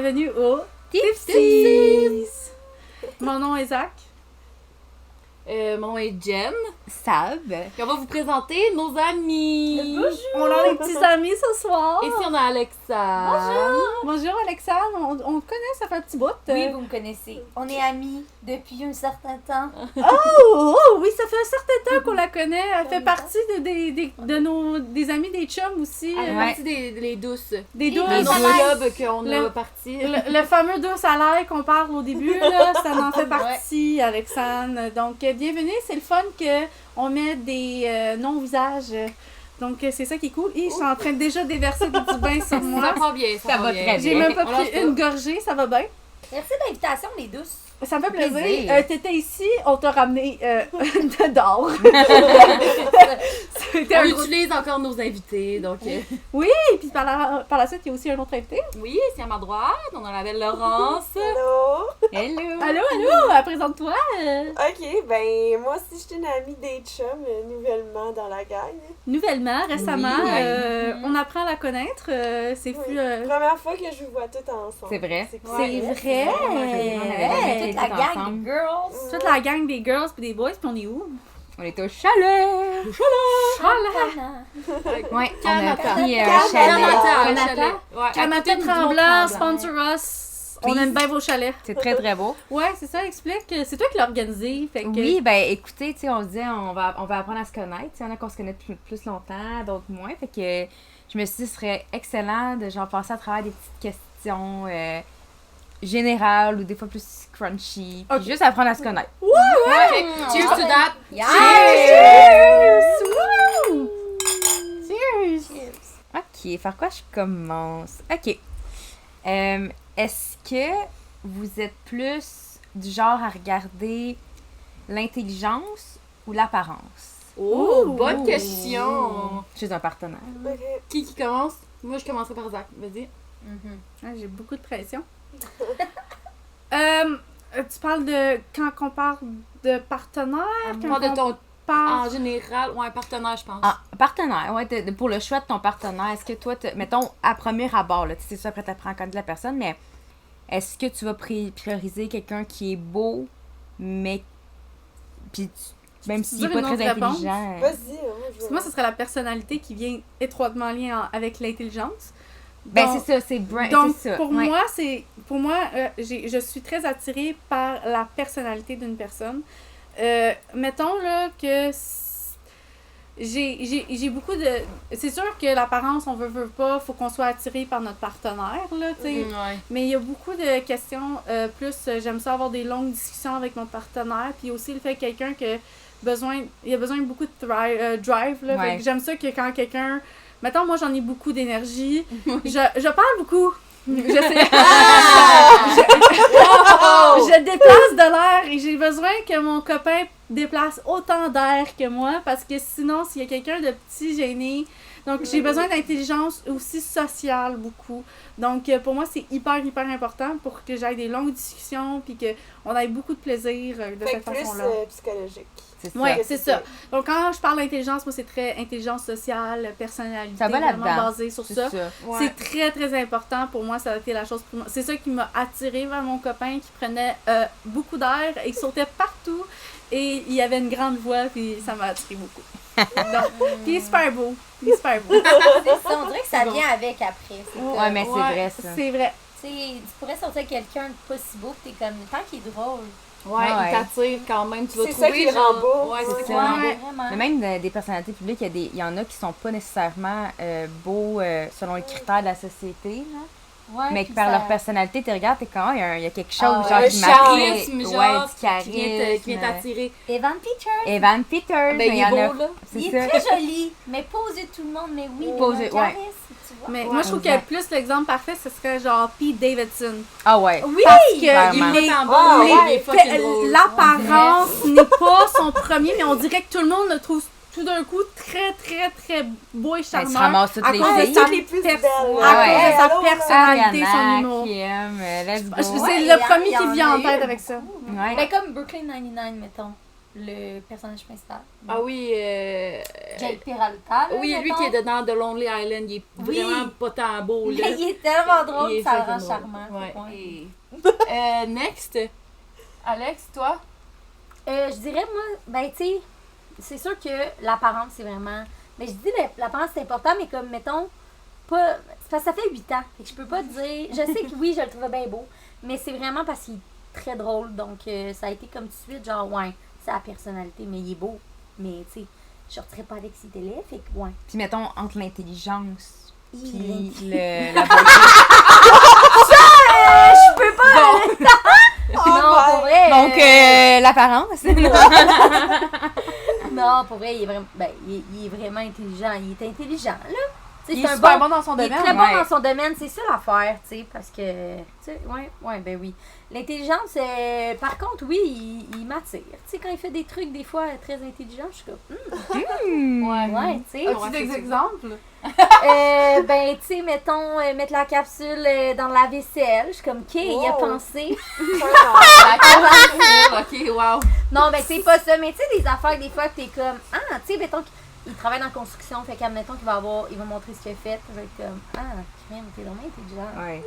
bienvenue au Tipsies! Mon nom est Zach. Mon nom est Jen. Sab. Et on va vous présenter nos amis. Bonjour! On a des petits amis ce soir. Ici, on a Alexa. Bonjour Alexandre, on te connaît, ça fait un petit bout. Oui, vous me connaissez. On est amis depuis un certain temps. Oh, oui, ça fait un certain temps qu'on la connaît. Elle fait partie des amis des chums aussi. Elle fait partie des douces. Des De douces. nos clubs qu'on Le- a partis. Le fameux deux salaires qu'on parle au début, là, ça en fait partie, Alexandre. Donc, bienvenue, c'est le fun qu'on met des non-visages. Donc, c'est ça qui est cool. Et je suis en train de déjà déverser du bain sur Ça moi. va bien, ça va bien. très J'ai bien. même pas On lâche pris une gorgée, ça va bien. Merci de l'invitation, les douces. Ça me fait plaisir. Plaisir. T'étais ici, on t'a ramené dehors. C'était On un gros... utilise encore nos invités, donc... Oui, et puis par la suite, il y a aussi un autre invité. oui, c'est à ma droite. On a la belle Laurence. Hello! Hello. Allô, présente-toi. Ok, ben moi aussi j'étais une amie des chums nouvellement dans la gang. Nouvellement, récemment, Oui. on apprend à la connaître. C'est plus... Première fois que je vous vois toutes ensemble. C'est vrai. C'est cool. C'est vrai. Toute la gang ensemble. de girls. Toute la gang des girls puis des boys, puis on est où? On était au chalet. Voilà! Ouais, on a Canada. pris un Canada. chalet. Chalet. Ouais, Canada Tremblant, sponsor us. On Please. aime bien vos chalets. C'est très, très beau. Ouais, c'est ça, explique. C'est toi qui l'as organisé. Fait que... Oui, ben écoutez, tu sais, on se disait, on va apprendre à se connaître. Il y en a qu'on se connaît plus longtemps, d'autres moins. Fait que je me suis dit, ce serait excellent de genre passer à travers des petites questions générales ou des fois plus crunchy. Puis Ok. juste apprendre à se connaître. Okay. Cheers to that. Yeah. Cheers! Woo! Cheers! Ok, par quoi je commence? Ok. Est-ce que vous êtes plus du genre à regarder l'intelligence ou l'apparence Oh, bonne question. chez un partenaire? Ok. Qui commence? Moi, je commencerai par Zach. Vas-y. Ah, j'ai beaucoup de pression. Tu parles de... Quand on parle de partenaire? On parle de ton... parle... En général, ou un partenaire, je pense. Ah, partenaire, ouais, pour le choix de ton partenaire, est-ce que toi, mettons, à premier abord, là, tu sais, c'est sûr, après t'apprends à connaître la personne, mais est-ce que tu vas prioriser quelqu'un qui est beau, mais puis même s'il n'est dire pas une très autre réponse? intelligent? Vas-y, moi je Parce que moi, ce serait la personnalité qui vient étroitement liée avec l'intelligence. Ben, Donc- c'est ça, c'est brain, Donc, c'est ça. pour ouais. moi, je suis très attirée par la personnalité d'une personne. Mettons là que j'ai beaucoup de... C'est sûr que l'apparence, on veut pas, faut qu'on soit attiré par notre partenaire, là, tu sais. Ouais. Mais il y a beaucoup de questions, j'aime ça avoir des longues discussions avec mon partenaire, puis aussi le fait que quelqu'un il a besoin de beaucoup de drive, là. Ouais. Fait que j'aime ça que quand quelqu'un... Mettons, moi, j'en ai beaucoup d'énergie. Je parle beaucoup. Je sais. Je déplace de l'air et j'ai besoin que mon copain déplace autant d'air que moi parce que sinon, s'il y a quelqu'un de petit gêné, donc j'ai besoin d'intelligence aussi sociale beaucoup. Donc pour moi, c'est hyper important pour que j'aille des longues discussions puis qu'on ait beaucoup de plaisir de Fait cette que plus façon-là. psychologique. C'est ça. Oui, c'est ça. Donc, quand je parle d'intelligence, moi, c'est très intelligence sociale, personnalité, Ça va vraiment là-dedans. basé sur C'est ça. ça. Ouais. C'est très, très important pour moi. Ça a été la chose pour moi. C'est ça qui m'a attirée vers mon copain qui prenait beaucoup d'air et qui sautait partout. Et il y avait une grande voix, puis ça m'a attiré beaucoup. Donc, puis il est super beau. Il est super beau. C'est ça, on dirait que ça vient avec après. C'est Ouais, mais c'est Ouais, vrai, ça. C'est vrai. Tu sais, tu pourrais sortir avec quelqu'un de pas si beau, pis t'es comme, tant qu'il est drôle. Ouais, Ouais. il t'attire quand même. Tu vas C'est trouver, ça qui le genre- rend beau. Ouais, c'est ça qui Ouais. le rend beau. Vraiment. Mais même des personnalités publiques, il y en a qui sont pas nécessairement beaux selon les critères de la société, là. Ouais, Mais puis par ça- leur personnalité, tu regardes, t'es comme, il y a quelque chose, Ah, genre, un qui Charisme, m'attire. genre, Ouais, du qui charisme. vient t'attirer. Evan Peters. Evan Peters, Ben, il y est en a. beau, là. C'est Il ça. est très joli, mais pas aux yeux de tout le monde, mais oui, Pas aux il a yeux, un charisme, tu vois. Mais Ouais, moi, je trouve que exact. plus l'exemple parfait, ce serait genre Pete Davidson. Ah ouais. Oui! Parce que Clairement. il est- Il est en Ah, beau, il ouais. est fucking drôle. l'apparence n'est pas son premier, mais on dirait que tout le monde le trouve tout d'un coup très, très, très beau et Elle charmant. se ramasse toutes à les cause de filles. sa Les plus pers- belles. à Ouais. cause de sa Allô, personnalité, son Ariana, humour. Kim, let's go. C'est Ouais, le il y premier en qui vient a en tête eu avec ça. Ouais. Ben comme Brooklyn 99, mettons. le personnage principal. Ah oui, Jake Peralta. Là, oui, lui mettons. qui est dedans de Lonely Island, il est Oui. vraiment pas tant beau, là. Mais il est tellement drôle, Il est ça le fucking rend drôle. charmant. Ouais. Next. Alex, toi? Je dirais, moi, ben, tu sais, c'est sûr que l'apparence, c'est vraiment. Mais je dis l'apparence, c'est important, mais comme, mettons, pas. C'est parce que ça fait 8 ans. Fait que je peux pas te dire. Je sais que oui, je le trouvais bien beau, mais c'est vraiment parce qu'il est très drôle. Donc, ça a été comme tout de suite, genre, ouais, c'est la personnalité, mais il est beau. Mais, tu sais, je sortirais pas avec ses délais, fait que, ouais. Puis mettons, entre l'intelligence puis Il la beauté. Je peux pas! Non, pour vrai. Donc, l'apparence. Non, pour vrai, il est vraiment, ben, il est vraiment intelligent. Il est intelligent, là. Tu sais, Il est un super bon dans son Il est domaine. très bon ouais. dans son domaine, c'est ça l'affaire, tu sais, parce que, tu sais, ouais, ben oui. L'intelligence, par contre, oui, il m'attire. Tu sais, quand il fait des trucs, des fois, très intelligents, je suis comme, ouais, tu sais. As-tu des exemples? Ben, tu sais, mettons, mettre la capsule dans la vaisselle, je suis comme, OK, il a Wow. pensé. Ok, wow. Non, ben, c'est pas ça, mais tu sais, des affaires, des fois, que t'es comme, ah, tu sais, mettons qu'il travaille dans la construction, fait qu'admettons qu'il va montrer ce qu'il a fait, je vais être comme, ah, crème, t'es vraiment intelligent. Ouais.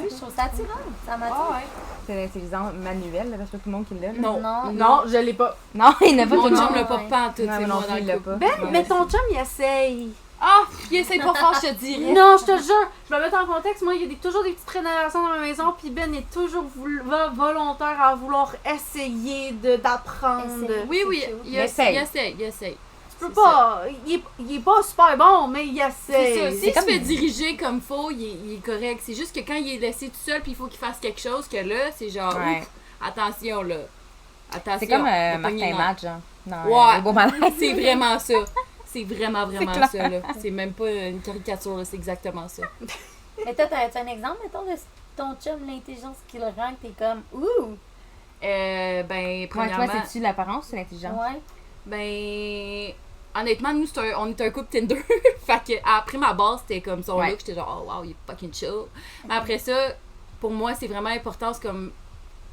Ouais. Je trouve ça attirant, ça m'attire. Ouais. C'est l'intelligence manuelle, là, parce que pas tout le monde qui l'a. là. Non. Non, je l'ai pas. Non, il n'a pas Mon tout le chum monde. l'a pas pantoute, Non, c'est moi moi non dans plus, il le l'a couple. pas. Ben, mais ton chum, il essaye. Ah, il essaye pas fort, je te dirais. Non, je te jure, je me mets en contexte, moi, il y a toujours des petites rénovations dans ma maison, puis Ben est toujours volontaire à vouloir essayer d'apprendre. Essayer. Oui, oui, C'est cute. il Essaye. essaye. Tu peux pas, il est pas super bon, mais il C'est ça. essaye. S'il se fait diriger comme faut, il est correct. C'est juste que quand il est laissé tout seul puis il faut qu'il fasse quelque chose, que là, c'est genre, Ouais. ouf, attention là. Attention. C'est comme on va pogner Martin une Matt, genre. Non, Ouais. les beaux malades. C'est vraiment ça. C'est vraiment clair. ça, là. C'est même pas une caricature, là. C'est exactement ça. Mais toi, t'as un exemple, mettons, de ton chum, l'intelligence qu'il rend, que t'es comme, ouh! Ben, Ouais, premièrement, toi, c'est-tu l'apparence ou c'est l'intelligence? Ouais. ben, honnêtement, nous, on est un couple Tinder. Fait que, après ma base, c'était comme son Ouais. look. J'étais genre, oh wow, il est fucking chill. Mais après ça, pour moi, c'est vraiment important, c'est comme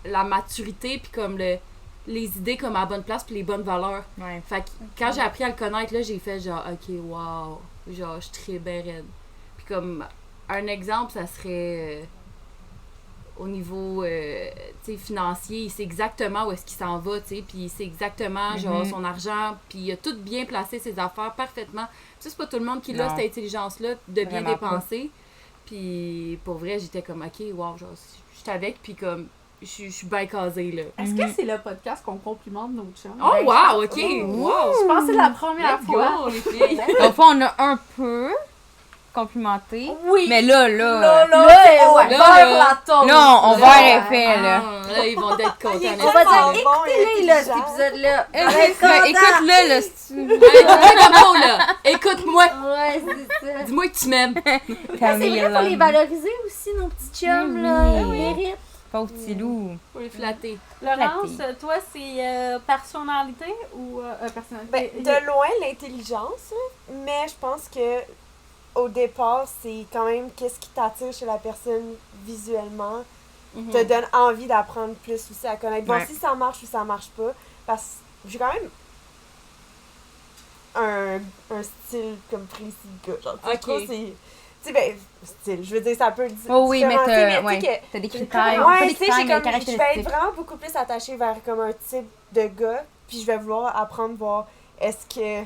la maturité, puis comme les idées comme à la bonne place, puis les bonnes valeurs. Ouais. Fait que quand j'ai appris à le connaître, là, j'ai fait genre, ok, wow, genre, je suis très bien raide. Puis comme, un exemple, ça serait au niveau, tu sais, financier, il sait exactement où est-ce qu'il s'en va, tu sais, puis il sait exactement, genre, son argent, puis il a tout bien placé ses affaires parfaitement. Tu sais, c'est pas tout le monde qui a Non. cette intelligence-là de bien Vraiment dépenser. Puis pour vrai, j'étais comme, ok, wow, genre, je suis avec, puis comme, je suis bien casée, là. Est-ce que c'est le podcast qu'on complimente nos chums? Oh, Ben, wow, ok, wow! Je pense que c'est la première Let's fois. go, les filles! Au fond, on a un peu complimenté. Oui! Mais là, Là, on ouais. là, beurre là. la toast. là, on va Ouais. effet, là. Ah, là, ils vont être contents. On va tellement dire, bon et écoutez-les, là, cet intelligent. épisode-là. Écoute-le, là, si tu Hey, Camille, là, écoute-moi! Ouais, c'est ça. Dis-moi que tu m'aimes! C'est vrai, faut les valoriser aussi, nos petits chums, Oui, là. oui. Ils méritent. Pauvre petit loup. Faut les flatter. Laurence, toi, c'est personnalité ou Ben, personnalité? de loin, l'intelligence, là, mais je pense que au départ, c'est quand même qu'est-ce qui t'attire chez la personne visuellement, te donne envie d'apprendre plus aussi à connaître. Bon, Ouais. si ça marche ou ça marche pas, parce que j'ai quand même un style comme précis de gars. Genre, tu sais, je trouve que c'est... Tu sais, ben, style, je veux dire, ça peut le Oh oui, mais différencier, t'as tu sais ouais, que- t'as des critères. Ouais, pas des tu sais, critères, j'ai mais comme, je vais être caractéristiques. vraiment beaucoup plus attachée vers comme un type de gars, puis je vais vouloir apprendre, voir est-ce que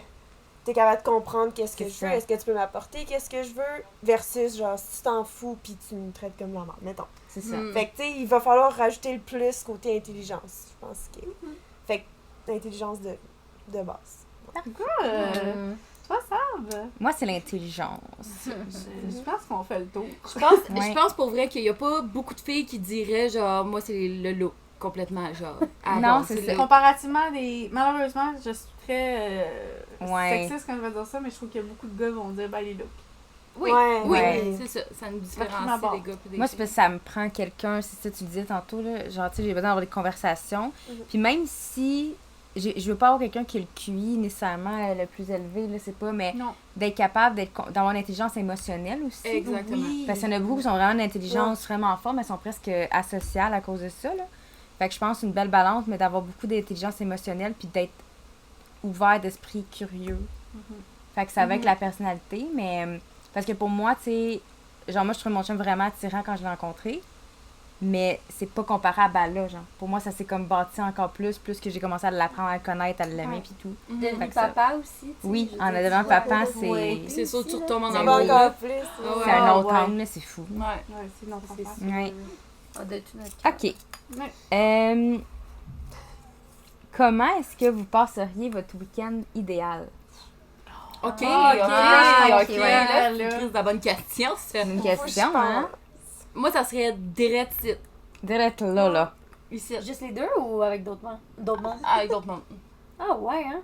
t'es capable de comprendre qu'est-ce que C'est je veux, ça. est-ce que tu peux m'apporter qu'est-ce que je veux, versus genre si tu t'en fous puis tu me traites comme la merde, mettons. C'est ça. Mm. Fait que tu sais, il va falloir rajouter le plus côté intelligence, je pense que. Fait que l'intelligence de base. Toi, Sab? Moi, c'est l'intelligence. Je pense qu'on fait le tour. Je pense pour vrai qu'il y a pas beaucoup de filles qui diraient, genre, moi, c'est le look, complètement, genre. Ah, Non, bon, c'est ça. le- Comparativement des... Malheureusement, je suis très Ouais. sexiste quand je vais dire ça, mais je trouve que beaucoup de gars vont dire, ben, les looks. Oui, Ouais, oui, ouais. c'est ça. Ça nous prime différencie, abord. les gars pis des Moi, c'est filles. parce que ça me prend quelqu'un, c'est ça que tu disais tantôt, là. Genre, tu sais, j'ai besoin d'avoir des conversations. Puis même si je veux pas avoir quelqu'un qui a le QI nécessairement le plus élevé, là, c'est pas, mais Non. d'être capable d'avoir une intelligence émotionnelle aussi. Exactement. Oui. Parce qu'il y en a beaucoup qui sont vraiment d'intelligence vraiment forte, mais sont presque asociales à cause de ça, là. Fait que je pense une belle balance, mais d'avoir beaucoup d'intelligence émotionnelle puis d'être ouvert d'esprit curieux. Fait que ça va avec la personnalité, mais parce que pour moi, tu sais, genre moi je trouve mon chum vraiment attirant quand je l'ai rencontré, mais c'est pas comparable à là, genre. Pour moi, ça s'est comme bâti encore plus que j'ai commencé à l'apprendre à le connaître, à l'aimer puis tout. Devenu Fait que ça- papa aussi. tu sais, Oui, je en veux dire, devenant tu vois, papa, ouais. c'est Puis c'est sûr que tu retombes en C'est C'est amour. encore plus. Ouais. c'est un autre ouais. angle, là, c'est fou. Ouais. Ouais, c'est notre C'est affaire. Ouais. Ah, de tout notre cœur. OK. Ouais. Comment est-ce que vous passeriez votre week-end idéal? Ok, ok, ok, ouais. là, Là. c'est la bonne question, ça. C'est une Moi, je question, pense- hein? Moi, ça serait direct ici. Direct là. Ici. Juste les deux ou avec d'autres mondes? Avec d'autres mondes. Ah ouais, hein?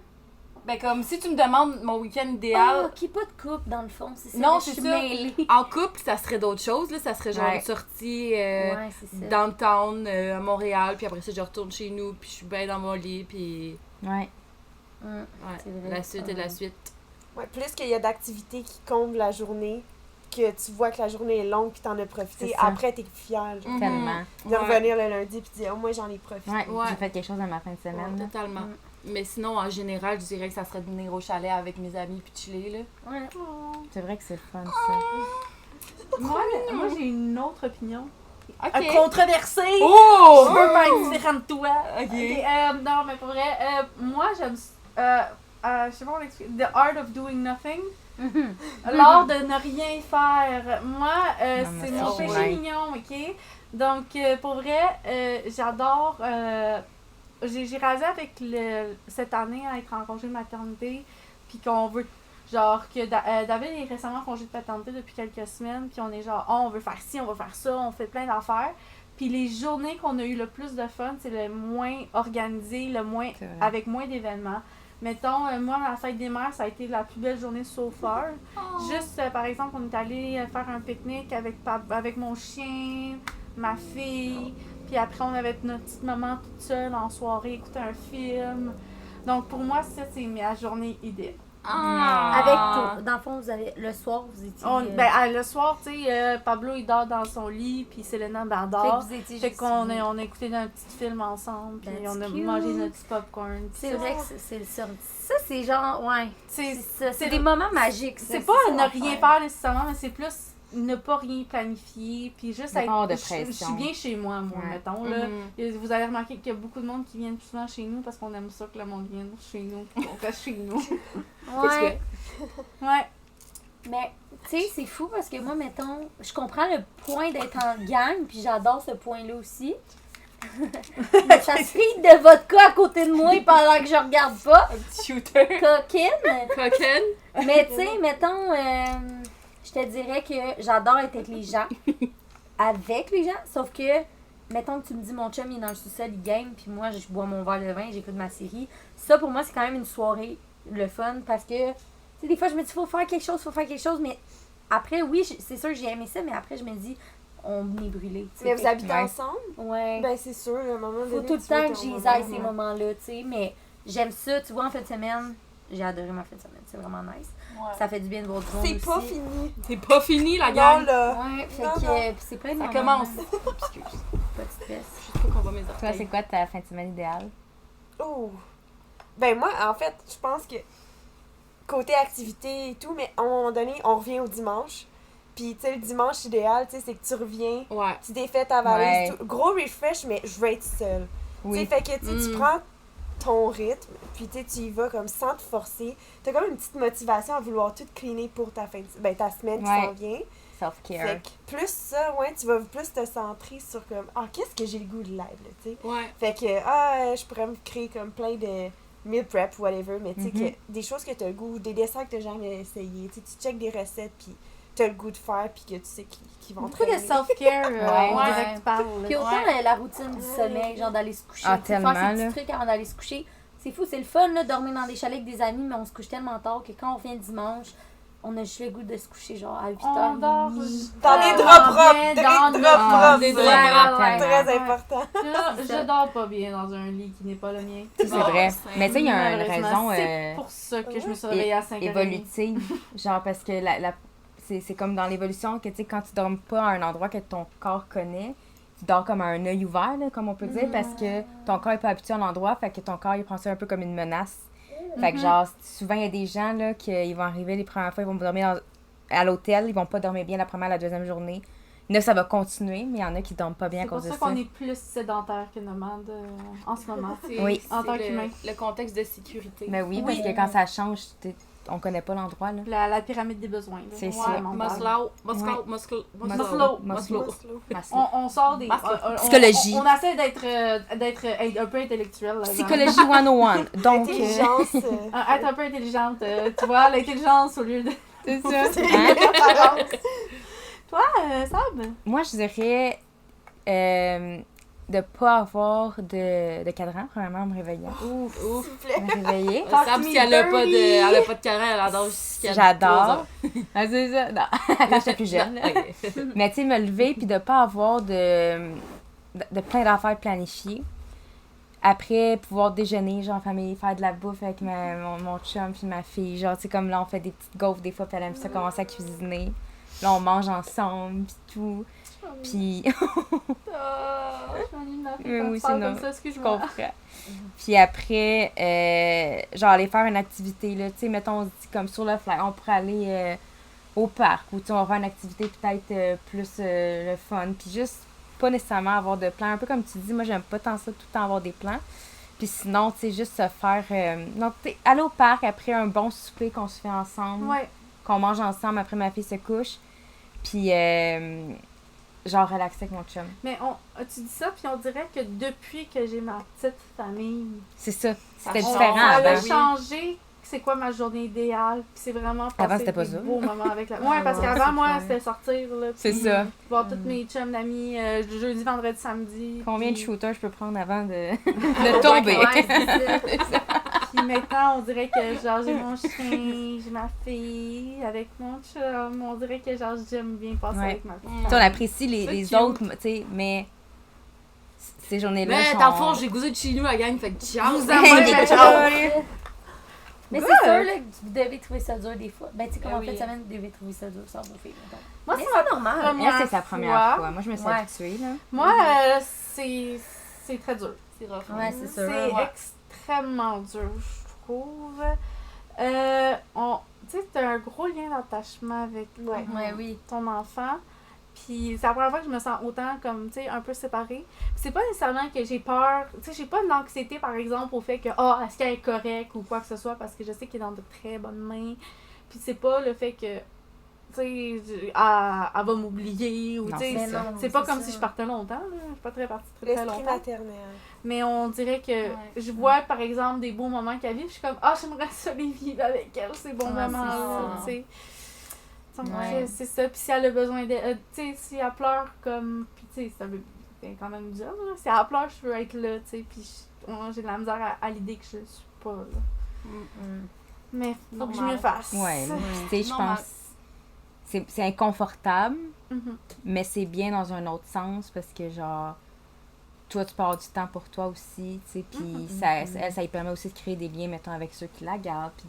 Ben, comme si tu me demandes mon week-end Ah, idéal, ok, pas de couple dans le fond, c'est ça. Non, je c'est suis ça. mêlée. en couple, ça serait d'autres choses, là. Ça serait genre Ouais. une sortie Ouais, c'est ça. downtown à Montréal, puis après ça, je retourne chez nous, puis je suis bien dans mon lit, puis Ouais. Hum. ouais, C'est vrai. la suite et la suite. Ouais, plus qu'il y a d'activités qui comblent la journée, que tu vois que la journée est longue puis t'en as profité. C'est ça. Après, t'es fière genre, Tellement. de Ouais. revenir le lundi puis de dire, oh, moi, j'en ai profité. Ouais, Ouais. j'ai fait quelque chose dans ma fin de semaine. là. Totalement. Mm. Mais sinon, en général, je dirais que ça serait de venir au chalet avec mes amis puis chiller, là. Ouais. C'est vrai que c'est le fun, ça. Moi, j'ai une autre opinion. Ok. Controversée! Oh! Je veux faire différent de toi. Ok. Ok, non, mais pour vrai, moi, j'aime. Je sais pas comment l'expliquer. The Art of Doing Nothing. Mhm. L'art de ne rien faire. Moi, Non, mais c'est ça, mon c'est péché vrai. mignon, ok? Donc, pour vrai, j'adore. J'ai réalisé avec cette année à être en congé de maternité, puis qu'on veut. Genre, que David est récemment en congé de paternité depuis quelques semaines, puis on est genre, oh, on veut faire ci, on veut faire ça, on fait plein d'affaires. Puis les journées qu'on a eu le plus de fun, c'est le moins organisé, C'est vrai. avec moins d'événements. Mettons, moi, ma fête des mères, ça a été la plus belle journée so far. Juste, par exemple, on est allé faire un pique-nique avec mon chien, ma fille. Puis après, on avait notre petite maman toute seule en soirée, écouter un film. Donc, pour moi, ça, c'est ma journée idéale. Avec tout. Dans le fond, vous avez le soir, vous étiez. Le soir, tu sais, Pablo, il dort dans son lit, puis Selena, ben, elle fait que dort. vous étiez Fait juste qu'on vous. a écouté un petit film ensemble, puis That's on a cute. mangé notre petit popcorn. C'est vrai que c'est le ça. Ça, c'est genre, ouais. C'est C'est ça. c'est C'est des moments magiques. ça, C'est pas ça ne l'affaire. rien faire nécessairement, mais c'est plus ne pas rien planifier, puis juste Ne pas avoir de je suis pression. bien chez moi, Ouais. mettons, là. Mhm. Et vous avez remarqué qu'il y a beaucoup de monde qui viennent plus souvent chez nous parce qu'on aime ça que le monde vienne chez nous, puis qu'on reste chez nous. Ouais. Ouais. Mais, tu sais, c'est fou parce que moi, mettons, je comprends le point d'être en gang, puis j'adore ce point-là aussi. Mais ça se fait de vodka à côté de moi pendant que je regarde pas. Un petit shooter. Coquine. Coquine. Mais, tu sais, mettons, je te dirais que j'adore être avec les gens. Avec les gens. Sauf que, mettons que tu me dis, mon chum, il est dans le sous-sol, il game, puis moi, je bois mon verre de vin, j'écoute ma série. Ça, pour moi, c'est quand même une soirée, le fun, parce que, tu sais, des fois, je me dis, faut faire quelque chose, mais après, oui, c'est sûr que j'ai aimé ça, mais après, je me dis, on est brûlé. tu sais. Mais vous habitez Ouais. ensemble? Ouais. Ben, c'est sûr, à un moment donné. Faut tout le tu veux temps ton que j'y moment, aille ces ouais. moments-là, tu sais, mais j'aime ça, tu vois, en fin de semaine, j'ai adoré ma fin de semaine, c'est vraiment nice. Ça fait du bien de voir du monde C'est pas aussi. fini. C'est pas fini, la Non, gang. là. Ouais, fait Non, que, non. puis c'est plein de Ça moments, commence. Excuse, petite baisse. Je sais pas qu'on va mes Toi, orteils. c'est quoi ta fin de semaine idéale? Oh. Ben, moi, en fait, je pense que côté activité et tout, mais à un moment donné, on revient au dimanche. Puis, tu sais, le dimanche idéal, tu sais, c'est que tu reviens, Ouais. tu défais ta valise, Ouais. tout. Gros refresh, mais je veux être seule. Tu sais, Oui. fait que, tu sais, tu Mm. prends ton rythme, puis tu sais, tu y vas comme sans te forcer. T'as comme une petite motivation à vouloir tout cleaner pour ta ta semaine qui Ouais. s'en vient. Self-care. Fait que plus ça, ouais, tu vas plus te centrer sur comme, qu'est-ce que j'ai le goût de live, là, tu sais. Ouais. Fait que, je pourrais me créer comme plein de meal prep, whatever, mais tu sais, Mhm. que des choses que t'as le goût, des desserts que t'as jamais essayé, tu sais, tu checkes des recettes, puis t'as le goût de faire, puis que tu sais qu'ils vont Beaucoup de traîner. self-care, Ouais. on dirait que tu parles. Puis autant la routine du sommeil, genre d'aller se coucher, Ah, tu sais, tellement, faire ces là. petits trucs avant d'aller se coucher. C'est fou, c'est le fun, là, dormir dans des chalets avec des amis, mais on se couche tellement tard que quand on vient dimanche, on a juste le goût de se coucher genre à 8h. On dort. Dans des Ah, draps propres, bien des dans draps notre- propres, des c'est draps propres. très Ouais. important. Je dors pas bien dans un lit qui n'est pas le mien. Ça, c'est vrai. c'est- Mais tu sais, il y a une Malheureusement, raison c'est pour ça que je me suis réveillée à 5h30. évolutive. Genre, parce que c'est comme dans l'évolution que, tu sais, quand tu dors pas à un endroit que ton corps connaît, tu dors comme un œil ouvert, là, comme on peut dire, parce que ton corps est pas habitué à l'endroit, fait que ton corps, il prend ça un peu comme une menace. Fait que genre, souvent, il y a des gens, là, qui vont arriver les premières fois, ils vont dormir à l'hôtel, ils vont pas dormir bien la première, la deuxième journée. Là, ça va continuer, mais il y en a qui dorment pas bien à cause de ça. C'est pour ça qu'on est plus sédentaire que nomade en ce moment. Oui. En tant qu'humain. Le contexte de sécurité. Mais oui, parce que quand ça change, on connaît pas l'endroit, là. La pyramide des besoins. Là. C'est ça. Maslow. On sort des... Psychologie. On essaie d'être un peu intellectuel. Là, Psychologie 101. Donc, Intelligence. être un peu intelligente. Tu vois, l'intelligence au lieu de... c'est ça. Hein? Toi, Sab? Moi, je dirais de pas avoir de cadran, premièrement, en me réveillant. Ouf. S'il vous plaît. Me réveiller. Sam, si elle a pas de cadran, elle adore jusqu'à J'adore. Ah, c'est ça. Non, quand j'étais plus jeune. là. Mais tu sais, me lever puis de pas avoir de plein d'affaires planifiées. Après, pouvoir déjeuner, genre, en famille, faire de la bouffe avec mon chum puis ma fille. Genre, tu sais, comme là, on fait des petites gaufres des fois, puis elle aime ça commencer à cuisiner. Là, on mange ensemble, puis tout. Puis... oui, c'est non. Je comprends. Puis après, genre, aller faire une activité, là. Tu sais, mettons, on se dit comme sur le fly, on pourrait aller au parc, ou tu sais, on va faire une activité peut-être plus le fun. Puis juste pas nécessairement avoir de plan. Un peu comme tu dis, moi, j'aime pas tant ça, tout le temps avoir des plans. Puis sinon, tu sais, juste se faire... non, tu sais, aller au parc après un bon souper qu'on se fait ensemble. Ouais. Qu'on mange ensemble après ma fille se couche. Puis, genre, relaxer avec mon chum. Mais tu dis ça, puis on dirait que depuis que j'ai ma petite famille, C'est ça. C'était change. différent ça a avant. changé c'est quoi ma journée idéale, puis c'est vraiment Avant, passer c'était pas des ça. beaux moments avec la... Ouais, parce Ouais, qu'avant, c'est moi, clair. c'était sortir, là, C'est puis ça. voir tous mes chums d'amis, jeudi, vendredi, samedi. Combien de puis- shooters je peux prendre avant de tomber? Ouais, c'est ça. Puis maintenant, on dirait que genre j'ai mon chien, j'ai ma fille, avec mon chum. On dirait que genre j'aime bien passer Ouais. avec ma Tu sais, on apprécie les cute. autres, tu sais, mais ces journées-là Mais sont... dans le fond, j'ai goûté de chez nous, la gang, fait que ciao! Vous Hey, aimez des le ciao. Mais Good. c'est sûr là, que vous devez trouver ça dur des fois. Ben, tu sais, comme Ben en oui. fin de semaine, vous devez trouver ça dur sans vos filles. mettons. Moi, Mais c'est c'est ma normal. première Elle, c'est sa première fois. Moi, je me suis Ouais. habituée, là. Moi, c'est très dur. C'est rough. Ouais, c'est sûr. C'est Ouais. extrêmement dur, je trouve. Tu sais, t'as un gros lien d'attachement avec Ouais. Ouais, oui. ton enfant. Puis c'est la première fois que je me sens autant comme, tu sais, un peu séparée. Puis c'est pas nécessairement que j'ai peur, tu sais, j'ai pas d'anxiété, par exemple, au fait que, est-ce qu'elle est correcte ou quoi que ce soit, parce que je sais qu'elle est dans de très bonnes mains. Puis c'est pas le fait que, tu sais, elle va m'oublier ou, Non, tu sais, Mais non, c'est pas comme ça. si je partais longtemps, là. Je suis pas très partie très L'esprit longtemps. maternel. Mais on dirait que je vois, par exemple, des beaux moments qu'elle vit, puis je suis comme, j'aimerais ça les vivre avec elle, ces bons Ouais, moments-là, c'est tu sais. Donc, Ouais. c'est ça. Puis si elle a besoin de... tu sais, si elle pleure comme... Puis tu sais, c'est quand même dur, là. Si elle pleure, je veux être là, tu sais. Puis moi, j'ai de la misère à l'idée que je suis pas là. Mm. Mais faut que je Normal. me fasse. Ouais, mais tu sais, je Normal. pense... C'est inconfortable, Mhm. mais c'est bien dans un autre sens parce que, genre, toi, tu peux avoir du temps pour toi aussi, tu sais, puis ça lui permet aussi de créer des liens, mettons, avec ceux qui la gardent, puis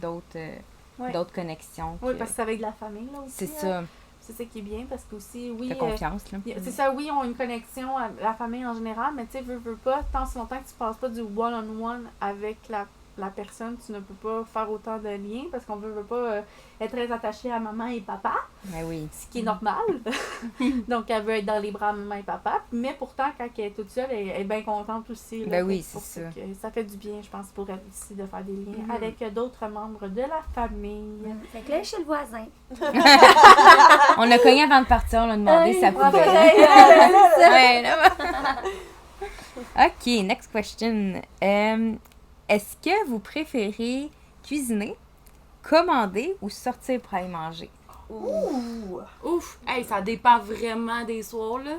Ouais. d'autres connexions. Oui, que- parce que c'est avec la famille, là, aussi. C'est là. ça, C'est ça qui est bien, parce que aussi, oui... t'as confiance, là. C'est ça, oui, on a une connexion à la famille en général, mais tu sais, veux pas, tant si longtemps que tu passes pas du one-on-one avec la personne, tu ne peux pas faire autant de liens parce qu'on veut pas être très attaché à maman et papa, Mais oui. ce qui est normal. Donc, elle veut être dans les bras de maman et papa, mais pourtant, quand elle est toute seule, elle est bien contente aussi. Là. Ben oui, Fait que c'est pour ça. que ça fait du bien, je pense, pour elle aussi de faire des liens Mhm. avec d'autres membres de la famille. Fait que là, chez le voisin. On a cogné avant de partir, on a demandé si ça Ah, pouvait. ben, Ouais, là. OK, next question. Est-ce que vous préférez cuisiner, commander ou sortir pour aller manger? Ouf! Hey, ça dépend vraiment des soirs, là.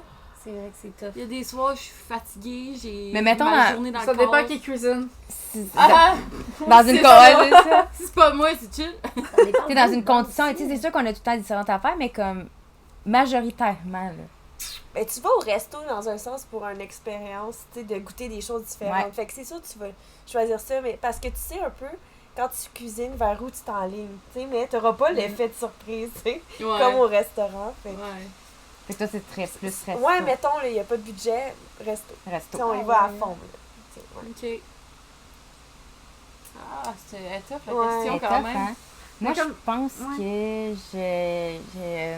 C'est vrai que c'est tough. Il y a des soirs, je suis fatiguée, j'ai Mais mettons ma dans- journée dans ça le dépend corps. qui cuisine. Dans une c'est con- Si c'est pas moi, c'est chill. Tu sais, dans une condition, tu sais, c'est sûr qu'on a tout le temps différentes affaires, mais comme majoritairement, là. Ben, tu vas au resto dans un sens pour une expérience, tu sais, de goûter des choses différentes. Ouais. Fait que c'est sûr que tu vas choisir ça, mais parce que tu sais un peu quand tu cuisines vers où tu t'enlignes, tu sais, mais t'auras pas l'effet de surprise, tu sais, Ouais. comme au restaurant. Fait. Ouais. Fait que toi, c'est très plus resto. Ouais, mettons, il n'y a pas de budget, resto. Resto. T'sais, on y va à fond. Là. T'sais, ouais. Ok. Ah, c'est tough la Ouais. question C'est quand tough, même. hein? Moi, je comme- pense ouais. que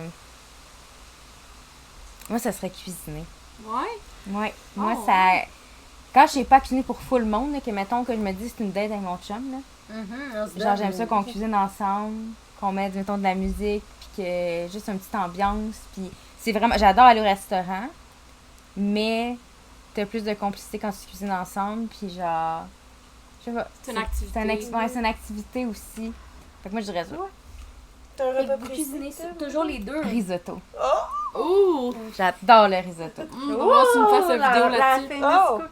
moi, ça serait cuisiner. Ouais. Ouais. Moi, Oh. ça... Quand je sais pas cuisiner pour full monde, là, que mettons que je me dis c'est une date avec mon chum, là. On se Genre, donne, j'aime ça qu'on cuisine ensemble, qu'on mette, mettons, de la musique, puis que juste une petite ambiance. Puis c'est vraiment... J'adore aller au restaurant, mais t'as plus de complicité quand tu cuisines ensemble, puis genre... Je sais pas. C'est une activité. C'est une activité aussi. Fait que moi, je dirais ça. T'as un Fait que repas vous précis, cuisinez toi? toujours les deux. Risotto. Ouh! J'adore le risotto. On va voir si on me fasse une vidéo là-dessus. famous Oh! cook.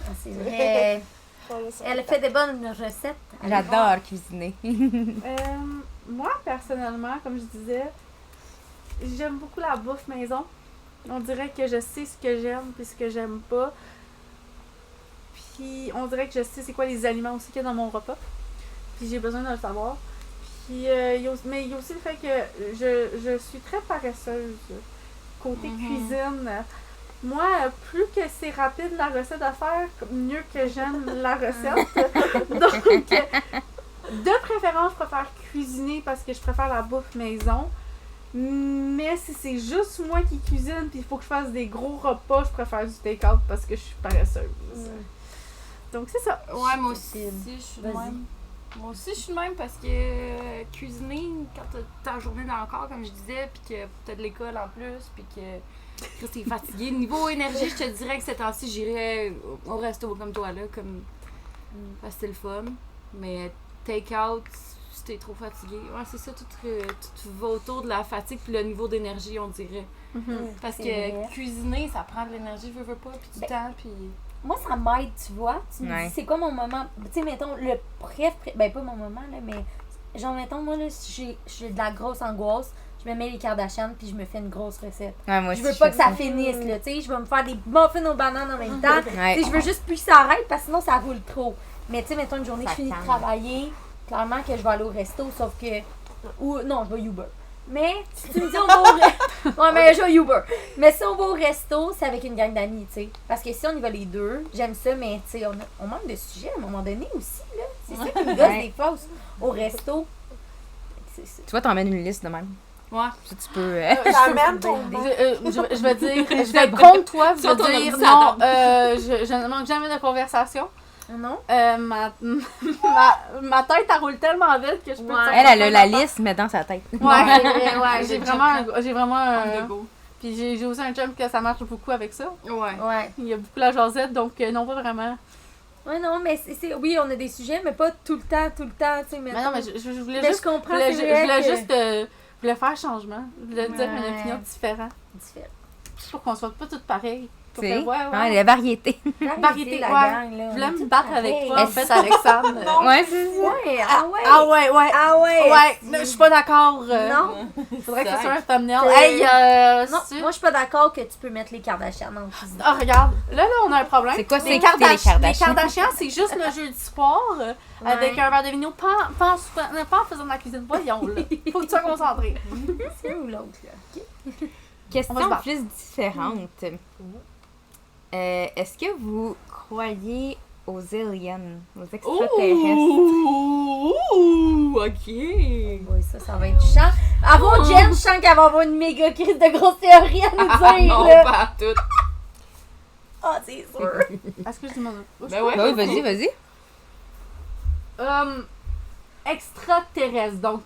Ah, c'est vrai. Voilà, ça. Elle fait des bonnes recettes. J'adore cuisiner. Moi, personnellement, comme je disais, j'aime beaucoup la bouffe maison. On dirait que je sais ce que j'aime puis ce que j'aime pas. Puis on dirait que je sais c'est quoi les aliments aussi qu'il y a dans mon repas. Puis j'ai besoin de le savoir. Puis mais il y a aussi le fait que je suis très paresseuse côté cuisine. Moi, plus que c'est rapide la recette à faire, mieux que j'aime la recette. Donc, de préférence, je préfère cuisiner parce que je préfère la bouffe maison. Mais si c'est juste moi qui cuisine puis il faut que je fasse des gros repas, je préfère du take-out parce que je suis paresseuse. Donc, c'est ça. Ouais, moi aussi, Possible. je suis de Vas-y. même. Moi aussi, je suis de même parce que cuisiner, quand t'as ta journée dans le corps, comme je disais, puis que t'as de l'école en plus, puis que t'es fatigué. Niveau énergie, je te dirais que ces temps-ci, j'irais au resto comme toi, là, comme parce que c'est le fun. Mais take-out, si t'es trop fatigué, ouais, c'est ça, tout va autour de la fatigue puis le niveau d'énergie, on dirait. Parce C'est que vrai. cuisiner, ça prend de l'énergie, veux pas, puis du temps, puis... Moi, ça m'aide, tu vois. Tu me Ouais. dis, c'est quoi mon moment? Tu sais, mettons, le ben pas mon moment, là, mais genre, mettons, moi, là, si j'ai de la grosse angoisse, je me mets les Kardashians puis je me fais une grosse recette. Ouais, moi Je aussi, veux pas fais que ça finisse, là, tu sais. Je vais me faire des muffins aux bananes en même temps. Ouais. Tu sais, je veux juste plus que ça arrête parce que sinon, ça roule trop. Mais tu sais, mettons, une journée que Ça je finis de calme. travailler, clairement que je vais aller au resto, sauf que... Ou non, je vais Uber. Mais si tu me dis on va au resto... Ouais, mais je vais Uber. Mais si on va au resto, c'est avec une gang d'amis, tu sais. Parce que si on y va les deux, j'aime ça, mais tu sais, on manque de sujets à un moment donné aussi, là. C'est ça qui me gosse des fois au resto. C'est Tu vois, t'emmènes une liste de même. Ouais. Ça, tu peux... T'amènes ton Je vais dire, je vais être contre toi, je Surtout, on a vais dire dit ça non, je ne manque jamais de conversation. Non? Ma tête, elle roule tellement vite que je peux Ouais. te Elle a la liste, mais dans sa tête. Ouais, j'ai J'ai vraiment On un... the go. Puis j'ai aussi un chum que ça marche beaucoup avec ça. Ouais. Ouais. Il y a beaucoup la jasette, donc non, pas vraiment. Ouais, non, mais oui, on a des sujets, mais pas tout le temps, tu sais. Mais non, mais je voulais Mais juste... je comprends, Je c'est vrai voulais que... juste... je voulais faire changement. Je voulais dire une Ouais. opinion différente. Différent. Pour qu'on soit pas toutes pareilles. Pour Tu que, sais? ouais. Ouais, la variété. Variété, la ouais. gang, là. Je on voulais est me toutes battre avec pareilles. toi, en fait, Alexandre. Ouais, c'est ça. Ouais, ah ouais. Ah ouais, ouais. Ah ouais. Ouais, je suis pas d'accord. Non. Faudrait que ce Sac. soit un thumbnail. C'est- Hey, Non, c'est- moi je suis pas d'accord que tu peux mettre les Kardashians en cuisine. Ah, regarde, là, on a un problème. C'est quoi, c'est les écouter les Kardashians? Les Kardashians? Kardashians, c'est juste le jeudi soir avec un verre de vino, pas en faisant de la cuisine. Voyons, là. Faut que tu sois concentré. C'est un ou l'autre, là. On va se Question battre. plus différente. Est-ce que vous croyez aux aliens, aux extraterrestres? Ouh, ok. Oui, ça va être touchant. Avant Jen, je sens qu'elle va avoir une méga crise de grosse théorie à nous Ah dire, non, là. pas tout. Ah, c'est sûr. Est-ce que je demande? Ben ouais. Bah oui, vas-y. Extraterrestre, donc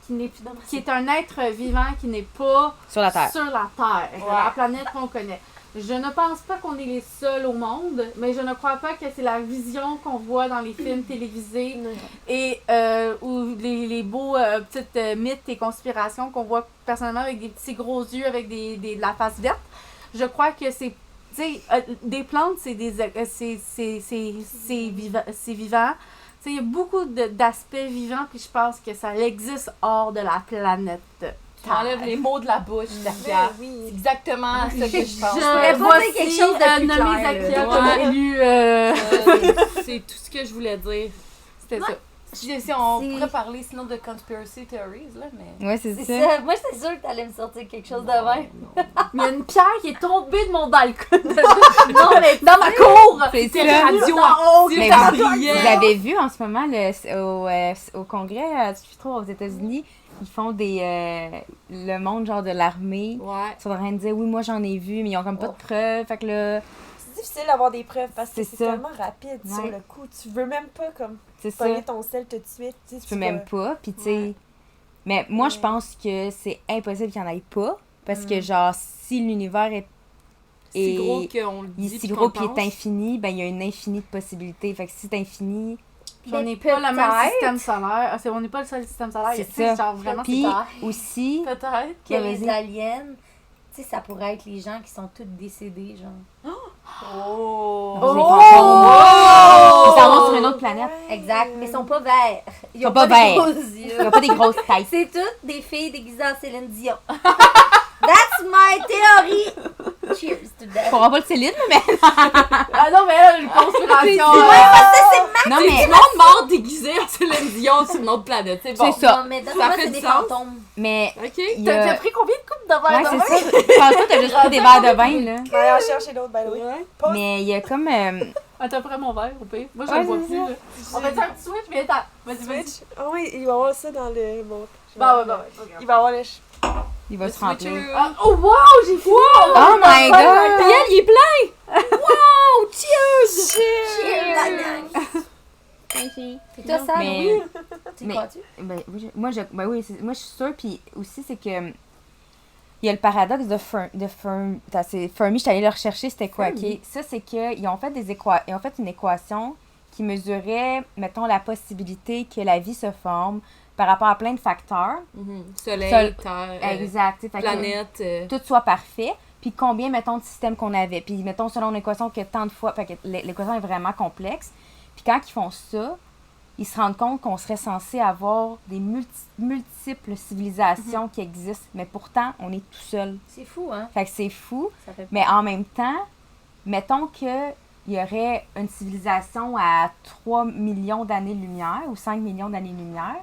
qui est un être vivant qui n'est pas Sur la Terre. sur la Terre, Ouais. la planète qu'on connaît. Je ne pense pas qu'on est les seuls au monde, mais je ne crois pas que c'est la vision qu'on voit dans les films télévisés et ou les beaux petites mythes et conspirations qu'on voit personnellement avec des petits gros yeux, avec de la face verte. Je crois que c'est, tu sais, des plantes, c'est vivant. Tu sais, il y a beaucoup d'aspects vivants, puis je pense que ça existe hors de la planète. Tu enlèves les mots de la bouche, Dacia. C'est Oui. exactement ce que je pense. pourrais pas Voici dire quelque chose de plus Nommé clair, Zakia là. comme Ouais. élu. C'est tout ce que je voulais dire. C'était ça. Si on C'est- pourrait parler sinon de conspiracy theories, là, mais... Ouais, c'est C'est ça. ça. Moi, j'étais sûre que t'allais me sortir quelque chose de même. Il y a une pierre qui est tombée de mon balcon. Non, mais Dans ma cour! C'est C'est ça. radioactif, Mais ça vous brillait. avez vu en ce moment au congrès, je trouve, aux États-Unis, ils font le monde genre de l'armée. Ouais. Ils sont en train de dire oui, moi j'en ai vu, mais ils ont comme pas de preuves. Fait que là, C'est difficile d'avoir des preuves parce que C'est c'est ça. tellement rapide sur Ouais. le coup. Tu veux même pas comme c'est ça. pogner ton sel tout de suite. Tu Tu peux même pas. Puis tu sais. Ouais. Mais moi, je Ouais. pense que c'est impossible qu'il n'y en ait pas. Parce que, genre, si l'univers est. Si est- gros qu'on le il dit est si puis gros qu'on puis est pense. infini, ben il y a une infinie de possibilités. Fait que si c'est infini. Puis on Mais n'est pas le même peut-être système solaire. Ah, on n'est pas le seul système solaire. C'est Tu sais, ça. genre vraiment, Puis tard. aussi. peut-être. que Ouais, les vas-y. aliens, tu sais, ça pourrait être les gens qui sont tous décédés, genre. Oh! Ils Oh! s'en vont sur une autre planète. Exact, mais ils sont pas verts. Ils Sont ont pas pas verts. des gros Ils yeux. n'ont pas des grosses têtes. C'est toutes des filles déguisées en Céline Dion. That's my théorie! Cheers to that. On aura pas le Céline, mais. Ah non, mais là, une conspiration. Non, C'est mais. du monde mort déguisé en Céline Dion sur une autre planète, c'est bon. C'est ça. Non, mais Ça moi, fait c'est du des sens. fantômes. Mais. OK. il y T'as a- pris combien de coupes de verre Ouais, de c'est vin? ça. Je pense que t'as juste pris des verres de vin, là. Ouais, on chercher l'autre, by the way. Ouais. Pause. Mais il y a comme. Ah, t'as pris mon verre, au pire. Moi, je Ouais, le bois c'est plus. ça. Là. On va faire un petit switch, mais attends. Vas-y, vas-y. Switch. Ah oui, il va y avoir ça dans le montre. Bah ouais, bah ouais. Il va y avoir le. Il va se remplir. Ah, oh, wow, j'ai fini. Oh my god! Puis elle, il est plein! Wow! Cheers! Cheers, la gang. Et toi, Sam, Mais- oui? Tu mais- crois-tu? Ben, moi, je suis sûre, puis aussi, c'est que. Il y a le paradoxe de Fermi. C'est Fermi, je suis allée le rechercher, c'était quoi, ok? Ça, c'est qu'ils ont fait ils ont fait une équation qui mesurait, mettons, la possibilité que la vie se forme par rapport à plein de facteurs. Soleil, Sol- terre, Exact. tu sais, fait que planète. tout soit parfait, puis combien, mettons, de systèmes qu'on avait. Puis, mettons, selon l'équation, que tant de fois. Fait que l'équation est vraiment complexe. Puis, quand ils font ça, ils se rendent compte qu'on serait censé avoir des multiples civilisations qui existent, mais pourtant, on est tout seul. C'est fou, hein? Fait que c'est fou, Ça fait mais en même temps, mettons qu'il y aurait une civilisation à 3 millions d'années-lumière ou 5 millions d'années-lumière,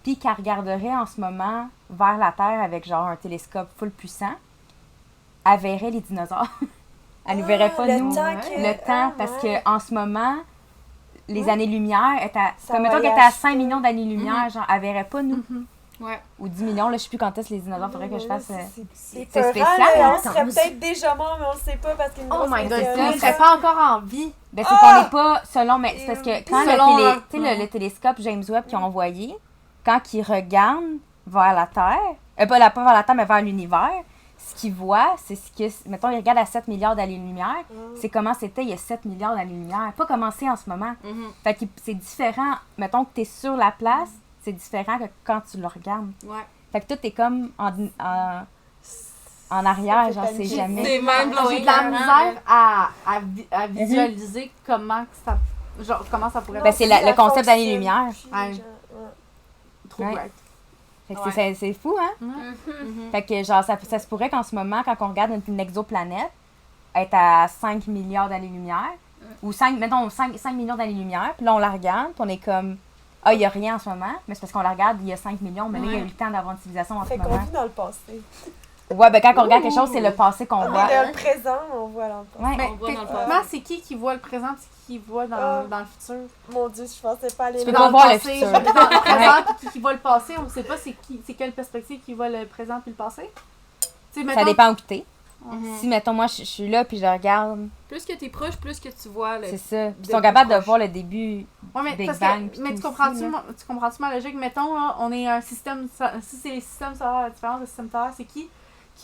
puis qu'elle regarderait en ce moment vers la Terre avec genre un télescope full puissant, elle verrait les dinosaures. Elle ne verrait pas le nous. temps que- Le temps, parce ouais. que en ce moment, les années-lumière est à. Ça Comme mettons qu'elle voyage était à pas. 5 millions d'années-lumière, genre, elle verrait pas nous. Ouais. Ou 10 millions, là, je sais plus quand est-ce les dinosaures, faudrait que je fasse. C'est c'est peurant, spécial, là, hein? on serait peut-être déjà mort, mais on le sait pas parce qu'il nous Oh reste my god, quelques il ça, années. serait pas encore en vie. Ben, c'est qu'on n'est pas selon, mais c'est parce que quand Selon tu sais, le télescope James Webb qu'ils ont envoyé, quand ils regardent vers la Terre, pas vers la Terre, mais vers l'univers, ce qu'ils voient, c'est ce que, mettons, ils regardent à 7 milliards d'années-lumière, c'est comment c'était il y a 7 milliards d'années-lumière, pas comment c'est en ce moment. Fait que c'est différent, mettons que tu es sur la place, c'est différent que quand tu le regardes. Ouais. Fait que tout est comme en arrière, fait genre, c'est paniquer. jamais... C'est même J'ai de la misère à visualiser comment que ça, genre, comment ça pourrait Ben, c'est le concept fonctionne d'année-lumière. plus, Ouais. genre, trop Ouais. bright. Fait que Ouais. c'est fou, hein? Fait que, genre, ça se pourrait qu'en ce moment, quand on regarde une exoplanète, être à 5 milliards d'années-lumière, ou 5 millions d'années-lumière, puis là, on la regarde, puis on est comme, ah, il n'y a rien en ce moment, mais c'est parce qu'on la regarde, il y a 5 millions, mais là, il y a eu le temps d'avoir une civilisation en ce Fait qu'on moment. vit dans le passé. Ouais, ben, quand on regarde quelque chose, c'est le passé qu'on On voit. est dans le présent, on voit dans le passé. Ouais. Mais On voit dans le techniquement, c'est qui voit le présent et qui voit dans le futur? Mon Dieu, je pensais pas aller Tu peux là. pas voir le passé, futur. dans le présent puis qui voit le passé, on sait pas c'est quelle perspective qui voit le présent puis le passé. Tu sais, Ça mettons- dépend où t'es. Mhm. Si, mettons, moi, je suis là, puis je regarde, Plus que t'es proche, plus que tu vois le. c'est ça. Puis ils de sont plus capables de proche. voir le début. Ouais, mais, Big parce Bang, que, puis mais tout tu comprends-tu aussi, là. tu comprends-tu ma logique? Mettons, là, on est un système, si c'est les systèmes solaires, la différence de système solaire, c'est qui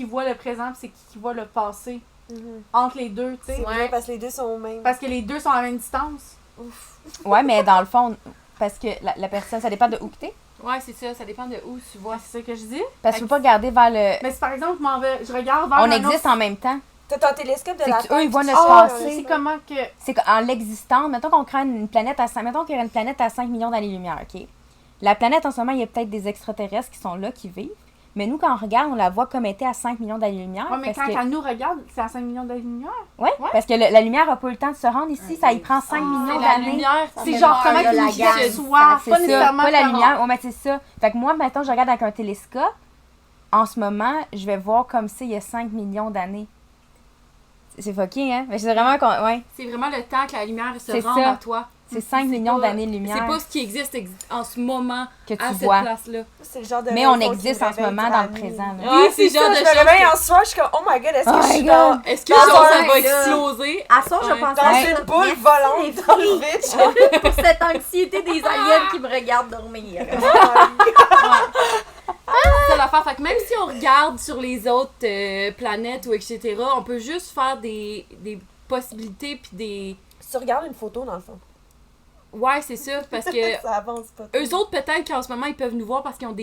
voit le présent, puis c'est qui voit le passé Mhm. entre les deux, tu C'est sais. vrai, parce que les deux sont au même. Parce que les deux sont à la même distance. Ouais, mais dans le fond, parce que la personne, ça dépend de où que t'es. Ouais, c'est ça dépend de où tu vois. Ouais, c'est ça que je dis. Parce que tu peux pas regarder vers le. Mais si par exemple, je regarde vers On un existe autre- en même temps. T'as ton télescope de C'est la que eux, Terre. ils voient puis notre tu Ah, passé. c'est comment que... C'est qu'en l'existence, mettons qu'on crée une planète à 5, mettons qu'il y a une planète à 5 millions d'années-lumière, OK? La planète, en ce moment, il y a peut-être des extraterrestres qui sont là, qui vivent, Mais nous, quand on regarde, on la voit comme était à 5 millions d'années-lumière. Ouais, mais parce que... quand elle nous regarde, c'est à 5 millions d'années-lumière. Ouais, parce que la lumière n'a pas eu le temps de se rendre ici. Ça y prend 5 millions La d'années. lumière, C'est genre comment la tu gamme. le soir, C'est pas ça, nécessairement pas la par- lumière. Ouais, mais c'est ça. Fait que moi, maintenant, je regarde avec un télescope. En ce moment, je vais voir comme s'il y a 5 millions d'années. C'est fucké, hein? Mais c'est vraiment... Ouais, c'est vraiment le temps que la lumière se C'est rende ça. à toi. c'est 5 millions pas- d'années-lumière C'est pas ce qui existe en ce moment que tu à cette vois. place-là. C'est le genre de Mais on raison qui existe me en ce réveille moment durant dans la le nuit. présent. là. Ouais, C'est c'est le genre de ça, je choses me réveille que- en soir, je suis comme, oh my god, est-ce Oh que je my suis God. dans... Est-ce que Dans genre, ça un- va là. exploser? À soir, je Ouais. pense dans à une ça. boule Merci, volante les dans le filles, vide? pour cette anxiété des aliens qui me regardent dormir. C'est l'affaire. Fait que même si on regarde sur les autres planètes ou etc., on peut juste faire des possibilités puis des... Tu regardes une photo, dans le fond. Ouais, c'est ça, parce que Ça avance pas. eux autres, peut-être qu'en ce moment, ils peuvent nous voir parce qu'ils ont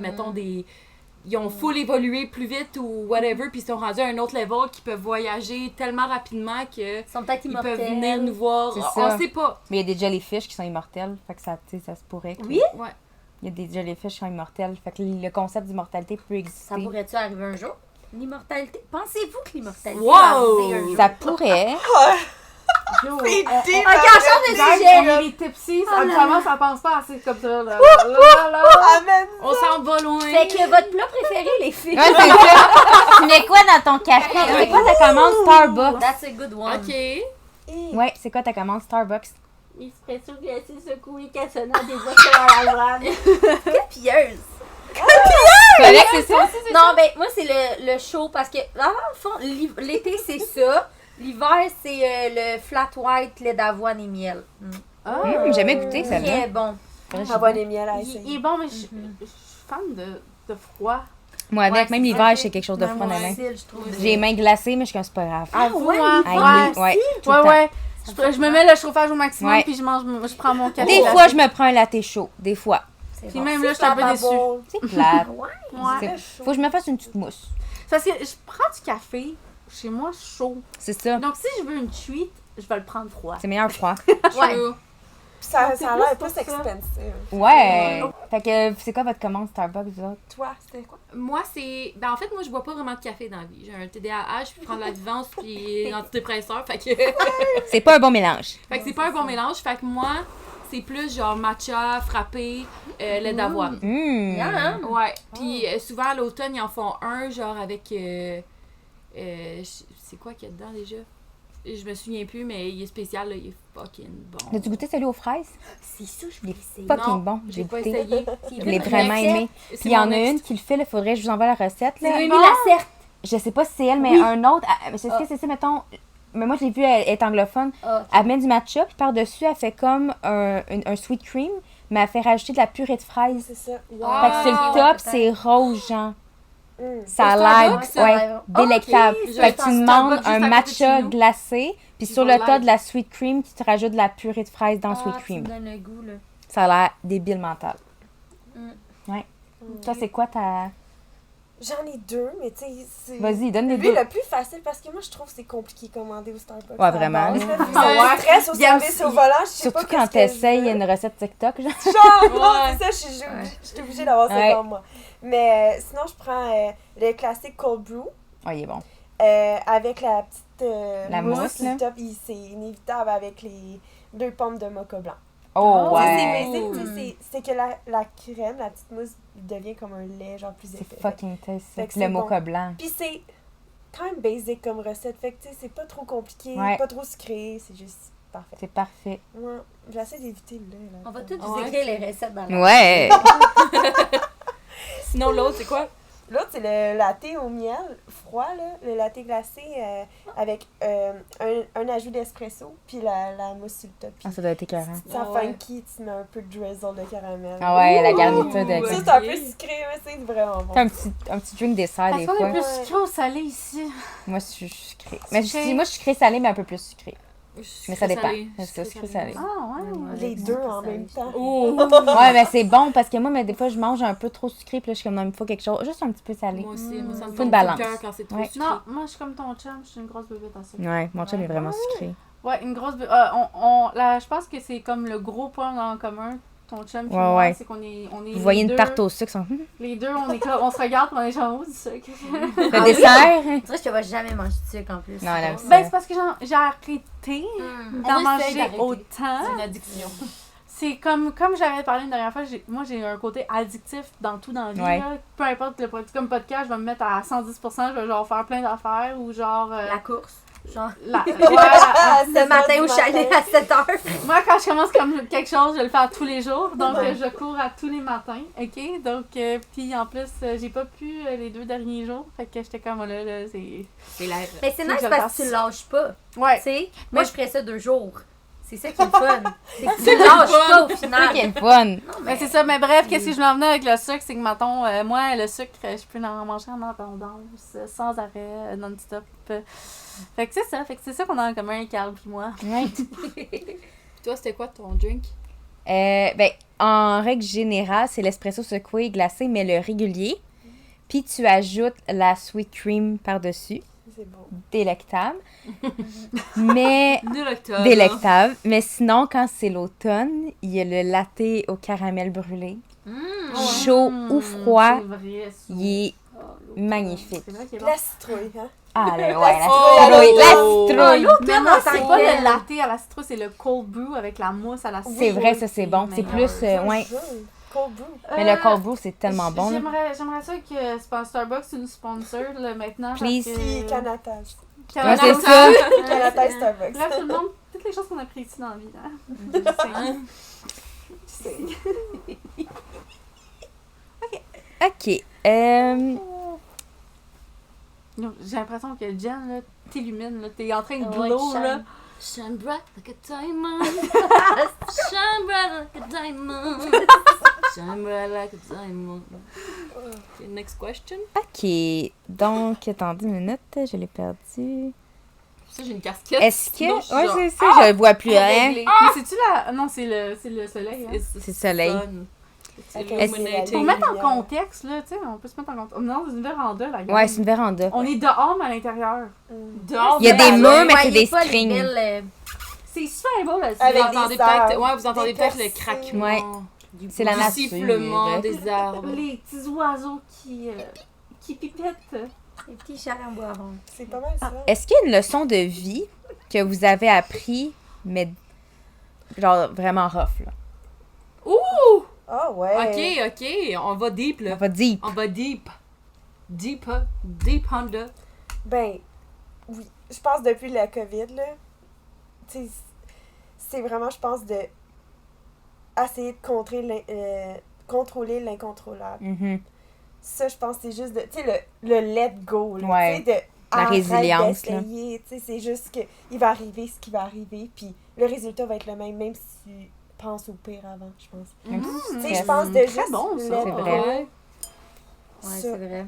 mettons, ils ont full évolué plus vite ou whatever, puis ils sont rendus à un autre level, qui peuvent voyager tellement rapidement que Ils sont peut-être ils peuvent immortels. venir nous voir. C'est On ça. sait pas. Mais il y a des jellyfish qui sont immortels. Fait que ça, tu sais, ça se pourrait. que- Oui? Ouais. Il y a des jellyfish qui sont immortels. Fait que le concept d'immortalité peut Ça exister. pourrait-tu arriver un jour? L'immortalité. Pensez-vous que l'immortalité Wow! va arriver un jour? Ça pourrait. Yo, C'est on- deep, Ok, on change de Guys, sujet, on là. est des tipsies, Oh là habituellement là. ça pense pas assez comme ça. Là, là. Amen. On s'en va loin. Fait que votre plat préféré, les filles? Ouais, c'est ça. Tu mets quoi dans ton café? C'est quoi ta commande Starbucks? That's a good one. Ok. Ouais, c'est quoi ta commande Starbucks? Espresso glacé secoué cassonnant des boissons à l'avoine. Pieuse. Correct, c'est ça? Non, ben moi c'est le chaud parce que dans le fond, l'été c'est ça. L'hiver c'est le flat white, lait d'avoine et miel. J'ai jamais goûté ça. Très bon. Avoine et miel à Il est essayer. bon, mais je suis fan de froid. Moi, avec, Ouais, même c'est l'hiver, ça. j'ai quelque chose de Ouais, froid dans moi les mains. Facile, je trouve. J'ai les mains glacées, mais je suis comme c'est pas grave. Ah ouais, Ah, ouais, tout le Ouais, temps. ouais. Je me mets le chauffage au maximum, Ouais. puis je prends mon café. Des glacé. fois, je me prends un latte chaud. Des fois. C'est Puis bon. même là, je suis un peu déçue. C'est plate. Ouais. Ouais. C'est- Faut que je me fasse une petite mousse. C'est parce que je prends du café chez moi chaud. C'est ça. Donc si je veux une treat, je vais le prendre froid. C'est meilleur froid. Ouais. True. Ça C'est a l'air plus plus pour ça. expensive. Ouais. Fait que c'est quoi votre commande Starbucks, vous autres? Toi, c'était quoi? Moi, c'est. Ben, en fait, moi, je bois pas vraiment de café dans la vie. J'ai un TDAH, puis prends de la vivance, puis l'antidépresseur. Fait que. C'est pas un bon mélange. Fait que c'est pas un bon mélange. Fait que moi, c'est plus genre matcha, frappé, lait d'avoine. Mmh. Ouais. Puis souvent, à l'automne, ils en font un, genre avec. C'est quoi qu'il y a dedans déjà? Je me souviens plus, mais il est spécial, là, il est fucking bon. As-tu goûté celui aux fraises? C'est ça, je voulais essayer. Fucking Non, bon. j'ai J'ai pas goûté. essayé. Je l'ai vraiment aimé. Puis il y en a une qui le fait, il faudrait que je vous envoie la recette. Là. C'est Émile Lacerte. Je sais pas si c'est elle, mais un autre. C'est ce que c'est ça, mettons. Mais moi, je l'ai vu, elle est anglophone. Ah, Elle met du matcha, puis par-dessus, elle fait comme un sweet cream, mais elle fait rajouter de la purée de fraises. C'est ça. Wow. Fait que sur le ouais, top, peut-être. c'est rose, genre. Ça a Au l'air Starbucks, ouais, délectable. Ok, Fait que tu Starbucks demandes juste un à côté de matcha chez nous. glacé, puis Ils sur vont le tas live. de la sweet cream, tu te rajoutes de la purée de fraises dans le sweet Tu cream. me donnes le goût, là. Ça a l'air débile mental. Mm. Ouais. Toi, c'est quoi ta. J'en ai deux, mais tu sais, c'est... Vas-y, donne les Lui, deux. le plus facile, parce que moi, je trouve que c'est compliqué de commander au Starbucks. Ouais, à la vraiment. base, là. Ah ouais. Stress au Il y a service aussi- au volant, je sais pas Surtout quand qu'est-ce que je t'essayes veux. une recette TikTok, genre. Genre, non, Ouais. c'est ça, je suis obligée d'avoir ça Ouais. dans moi. Mais sinon, je prends le classique cold brew Oh, il est bon. avec la petite La mousse, sur là. le top. C'est inévitable avec les 2 pommes de mocha blanc. Oh, Tu sais, ouais. c'est basic, tu sais, c'est que la crème, la petite mousse devient comme un lait, genre plus épais. C'est fucking tasty. Fait que Puis le c'est bon. mocha blanc. Puis c'est quand même basic comme recette. Fait que tu sais, c'est pas trop compliqué, Ouais. pas trop sucré, c'est juste parfait. C'est parfait. Ouais, j'essaie d'éviter le lait. Là, On va tous vous Ouais. écrire les recettes dans la... Ouais. Sinon, l'autre, c'est quoi? L'autre, c'est le latte au miel froid, là. Le latte glacé avec un ajout d'espresso, puis la mousse sur le top. Puis Ah, ça doit être écœurant. tu sens Ah ouais. funky, tu mets un peu de drizzle de caramel. Ah ouais, la Ouh. garniture de. Ouais. Ça, c'est un peu sucré, mais c'est vraiment bon. T'as un petit drink dessert des Est-ce qu'on fois. est plus Ouais. sucré ou salé ici? Moi, je suis sucrée. Mais Sucré. moi, je suis sucrée salée, mais un peu plus sucrée. Mais ça Sucré dépend. salé. C'est ça, Sucré sucré salé. Ah ouais. Les deux en même temps. Oh! Ouais, mais c'est bon parce que moi, mais des fois, je mange un peu trop sucré, puis là, je suis comme, non, il me faut quelque chose, juste un petit peu salé. Moi aussi, moi, ça me Faut fait une un balance. cœur quand c'est trop Ouais. sucré. Non, moi je suis comme ton chum, je suis une grosse bébête en sucre. Ouais, mon chum est vraiment sucré. Ouais, une grosse bébête. Je pense que c'est comme le gros point en commun. ton chum et Ouais, moi, ouais. c'est qu'on est Vous les voyez une deux- tarte au sucre, Les deux, on est comme, on se regarde, on est genre, oh, du sucre. le dessert. Tu sais, je te vois jamais manger de sucre en plus. Non, elle aime C'est ça. Ben, c'est parce que j'ai arrêté Mm. d'en On essaye manger d'arrêter. autant. C'est une addiction. C'est comme j'avais parlé une dernière fois, moi j'ai un côté addictif dans tout dans la vie. Ouais. Là. Peu importe le produit comme podcast, je vais me mettre à 110%, je vais genre faire plein d'affaires ou genre. La course. Genre, Ce le matin au chalet à 7h. Moi, quand je commence comme quelque chose, je le fais à tous les jours. Donc, Ouais. je cours à tous les matins. OK? Donc, puis en plus, j'ai pas pu les 2 derniers jours. Fait que j'étais comme là, c'est. C'est l'air. Mais c'est Faut que nice je le parce fasse. que tu lâches pas. Ouais. Tu sais, Mais- moi, je ferais ça 2 jours. C'est ça qui est le fun. C'est que tu lâches pas au C'est final. qui est le fun. Non, Mais c'est ça. Mais bref, qu'est-ce que je voulais en venir avec le sucre? C'est que, mettons, moi, le sucre, je peux en manger en abondance, sans arrêt, non-stop. Fait que c'est ça. Fait que c'est ça qu'on a en commun, Carl et moi. Ouais. Toi, c'était quoi ton drink? Ben, en règle générale, c'est l'espresso secoué glacé, mais le régulier. Puis tu ajoutes la sweet cream par-dessus. C'est bon. Délectable. Mais Délectable. délectable. Mais sinon, quand c'est l'automne, il y a le latte au caramel brûlé. Mm. Chaud ou froid, C'est vrai, ça. il est Oh, l'automne. magnifique. C'est vrai qu'il est bon. La citrouille, hein? Ah, ouais, la Oh! citrouille. La Oh, citrouille. l'automne, Mais moi, en tant c'est que pas tel. le latte à la citrouille, c'est le cold brew avec la mousse à la citrouille. C'est vrai, ça, c'est bon. C'est meilleur. plus, ouais. Cold brew. Mais le cold brew, c'est tellement bon. là. J'aimerais ça que Starbucks nous sponsor là, maintenant. Please. Parce Puis que... Canatage. Ouais, c'est ça. Canatage Starbucks. Bref, tout le monde, toutes les choses qu'on apprécie dans la vie. Hein? Je sais. OK. J'ai l'impression que Jen, là, t'illumines, là, t'es en train de Ouais, glow, shine. là. Shine bright like a diamond. Shine bright like a diamond. Shine bright like a diamond. Okay, next question. OK. Donc, attendez une minute, je l'ai perdu. Ça, j'ai une casquette. Est-ce que... Sinon, je suis Ouais, genre, c'est ça, je le vois plus rien. Mais c'est-tu la... Non, c'est le soleil, hein. it's the C'est soleil. sun. It's Ok, illuminating. c'est Pour la mettre en lumière. contexte, là, tu sais, on peut se mettre en contexte. Non, c'est une véranda, la gang. Ouais, c'est une véranda. On est dehors, mais à l'intérieur. Dehors, Il y a vous des avez- murs, mais Ouais, c'est il est des pas les strings. belles, C'est super beau, là. Avec Vous des entendez arbres, peut-être, ouais, vous entendez des peut-être le percées. craquement. Ouais. C'est la du nature. sifflement des arbres. Les petits oiseaux qui pipettent. les petits chats en bois rond. C'est pas mal ça. Est-ce qu'il y a une leçon de vie que vous avez appris, mais genre vraiment rough, là? Ouh! Ah ouais. Ok, on va deep On là. va dire. On va deep. Deeper. Deep under. Ben, oui. Je pense depuis la COVID, là, tu sais, c'est vraiment, je pense, de essayer de contrôler l'incontrôlable. Mhm. Ça, je pense, c'est juste de, tu sais, le let go, là, Ouais. tu sais, de La arrête résilience, là. d'essayer, tu sais, c'est juste que il va arriver ce qui va arriver, puis le résultat va être le même si tu penses au pire avant, je pense. Même si Tu tu sais, je stresses. pense de Très juste bon, ça. let C'est go. vrai. Ouais, Ça. c'est vrai.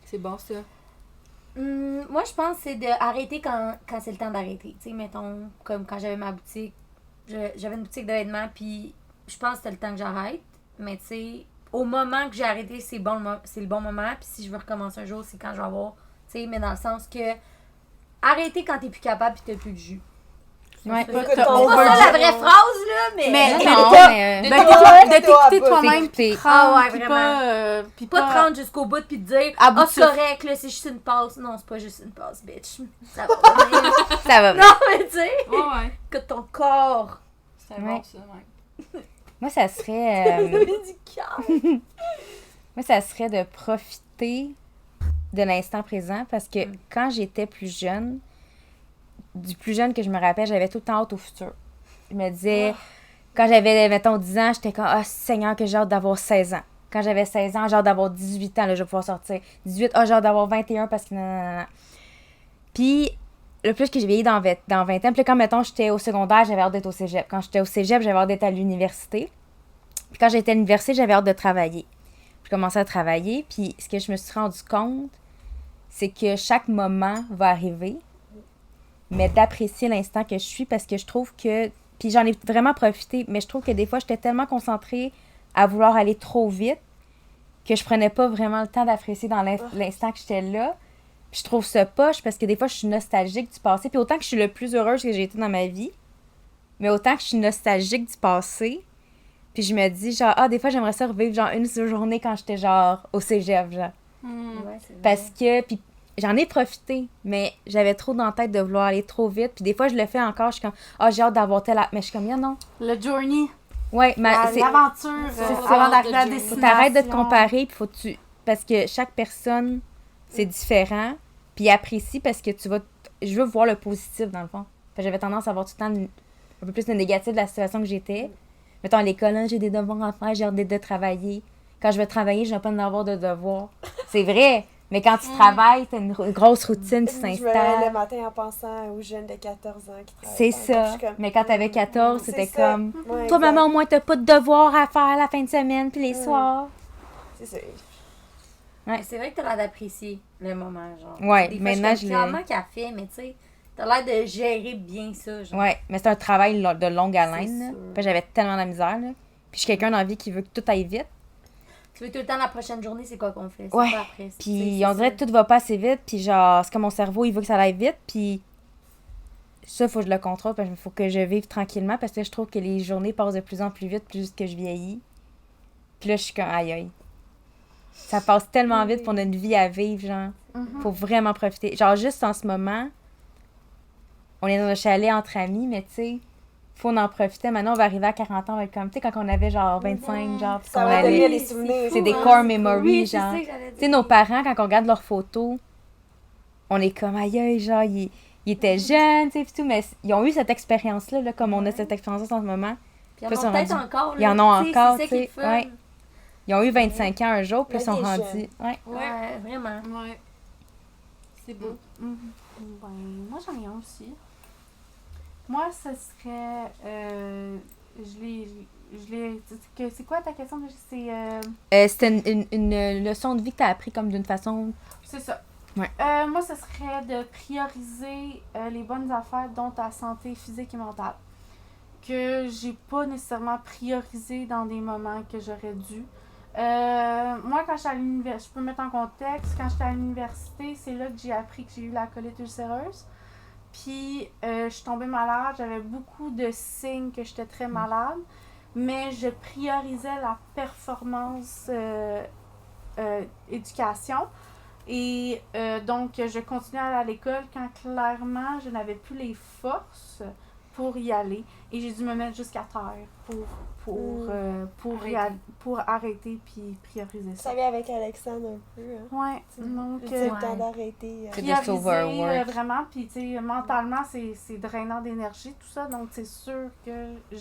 C'est bon ça. Moi, je pense que c'est d'arrêter quand c'est le temps d'arrêter. Tu sais, mettons, comme quand j'avais ma boutique, j'avais une boutique de vêtements, puis je pense que c'était le temps que j'arrête. Mais tu sais, au moment que j'ai arrêté, c'est le bon moment. Puis si je veux recommencer un jour, c'est quand je vais avoir. Tu sais, mais dans le sens que arrêter quand t'es plus capable puis t'as plus de jus. Ouais. C'est Pas- pas t'as ça over- la vraie phrase, là, mais. Mais- Non, mais non, pas- mais, De Ouais, t'écouter toi, toi-même, t'écouter. puis prendre, Ah ouais, puis vraiment. puis Pas te rendre jusqu'au bout puis te dire À bout ah, de c'est souffle. correct, là, c'est juste une passe. Non, c'est pas juste une passe, bitch. Ça va bien. ça va bien. Non, mais tu sais, Ouais. que ton corps. C'est Ouais. bon ça, ouais. Moi, ça serait... du cœur. Moi, ça serait de profiter de l'instant présent parce que quand j'étais plus jeune, du plus jeune que je me rappelle, j'avais tout le temps hâte au futur. Je me disais, quand j'avais, mettons, 10 ans, j'étais comme, ah, Seigneur, que j'ai hâte d'avoir 16 ans. Quand j'avais 16 ans, j'ai hâte d'avoir 18 ans, là, je vais pouvoir sortir. 18, ah, j'ai hâte d'avoir 21 parce que non. Puis, le plus que j'ai vieilli dans 20 ans, puis là, quand, mettons, j'étais au secondaire, j'avais hâte d'être au cégep. Quand j'étais au cégep, j'avais hâte d'être à l'université. Puis quand j'étais à l'université, j'avais hâte de travailler. Je commençais à travailler, puis ce que je me suis rendu compte, c'est que chaque moment va arriver, mais d'apprécier l'instant que je suis parce que je trouve que... Puis j'en ai vraiment profité, mais je trouve que des fois, j'étais tellement concentrée à vouloir aller trop vite que je prenais pas vraiment le temps d'apprécier dans l'instant que j'étais là. Puis je trouve ça poche parce que des fois, je suis nostalgique du passé. Puis autant que je suis le plus heureuse que j'ai été dans ma vie, mais autant que je suis nostalgique du passé, Puis je me dis, genre, des fois, j'aimerais ça revivre, genre, une seule journée quand j'étais, genre, au cégep, genre. Ouais, c'est vrai. Parce que, puis j'en ai profité, mais j'avais trop dans la tête de vouloir aller trop vite. Puis des fois, je le fais encore, je suis comme, j'ai hâte d'avoir mais je suis comme, non. Le journey, Ouais, mais l'aventure ça. avant d'arriver à la Faut destination. faut t'arrêter de te comparer, puis parce que chaque personne, c'est différent, puis apprécie parce que je veux voir le positif, dans le fond. Fait que j'avais tendance à avoir tout le temps un peu plus de négatif de la situation que j'étais. Mettons, à l'école, là, j'ai des devoirs à faire, j'ai hâte de travailler. Quand je vais travailler, je n'ai pas d'avoir de devoirs. C'est vrai, mais quand tu travailles, t'as une grosse routine qui Je me lève le s'installe. matin en pensant aux jeunes de 14 ans qui travaillent. C'est pas ça. encore. Je suis comme, Mais quand t'avais 14, c'est c'était ça. comme... Ouais, Toi, exact. maman, au moins, t'as pas de devoirs à faire la fin de semaine, puis les soirs. C'est ça. Mais c'est vrai que t'as l'air d'apprécier le moment, genre. Ouais, Des fois, maintenant, je suis je comme, l'ai. clairement qu'elle fait, mais tu sais, t'as l'air de gérer bien ça, genre. Ouais, mais c'est un travail de longue haleine. là. sûr. Puis j'avais tellement de la misère. Là. Puis je suis quelqu'un dans la vie qui veut que tout aille vite. Tu veux tout le temps la prochaine journée, c'est quoi qu'on fait? C'est Ouais. quoi après? Puis on dirait que tout va pas assez vite. Puis genre, c'est comme mon cerveau, il veut que ça aille vite. Puis ça, faut que je le contrôle. Parce qu'il faut que je vive tranquillement. Parce que je trouve que les journées passent de plus en plus vite, plus que je vieillis. Puis là, je suis comme, aïe aïe. Ça passe tellement vite qu'on a une vie à vivre, genre. Faut vraiment profiter. Genre, juste en ce moment, on est dans un chalet entre amis, mais tu sais, faut en profiter. Maintenant, on va arriver à 40 ans, on va être comme, tu sais, quand on avait genre 25, genre, puis qu'on Ça va allait... devenir des souvenirs. C'est des fou, core hein. memories, Oui, c'est genre. ça que j'allais Tu sais, dire. nos parents, quand on regarde leurs photos, on est comme, aïe, aïe, genre, ils étaient jeunes, tu sais, puis tout, mais ils ont eu cette expérience-là, là, comme on a cette expérience en ce moment. Puis ils Plus en ont on peut-être rendu- encore, là. Ils en ont Tu sais, encore, c'est tu ça qui est sais, le fun. ouais. Ils ont eu 25 ans un jour, puis ils Mais sont des rendus. jeunes. Ouais. Ouais, vraiment. Ouais. C'est beau. Ben, moi, j'en ai un aussi. Moi, ce serait... c'est quoi ta question? C'était une leçon de vie que tu as appris comme d'une façon. C'est ça. Ouais. Moi, ce serait de prioriser les bonnes affaires, dont ta santé physique et mentale. Que j'ai pas nécessairement priorisé dans des moments que j'aurais dû. Moi, quand j'étais à l'université, je peux mettre en contexte, quand j'étais à l'université, c'est là que j'ai appris que j'ai eu la colite ulcéreuse. Puis, je suis tombée malade, j'avais beaucoup de signes que j'étais très malade, mais je priorisais la performance éducation. Et donc, je continuais à aller à l'école quand clairement, je n'avais plus les forces pour y aller. Et j'ai dû me mettre jusqu'à terre pour arrêter puis prioriser Ça ça. vient avec Alexandre un peu. Hein. Ouais, donc C'est le ouais. temps d'arrêter. C'est de prioriser s'overwork. vraiment, puis tu sais, mentalement, c'est drainant d'énergie, tout ça. Donc, c'est sûr que je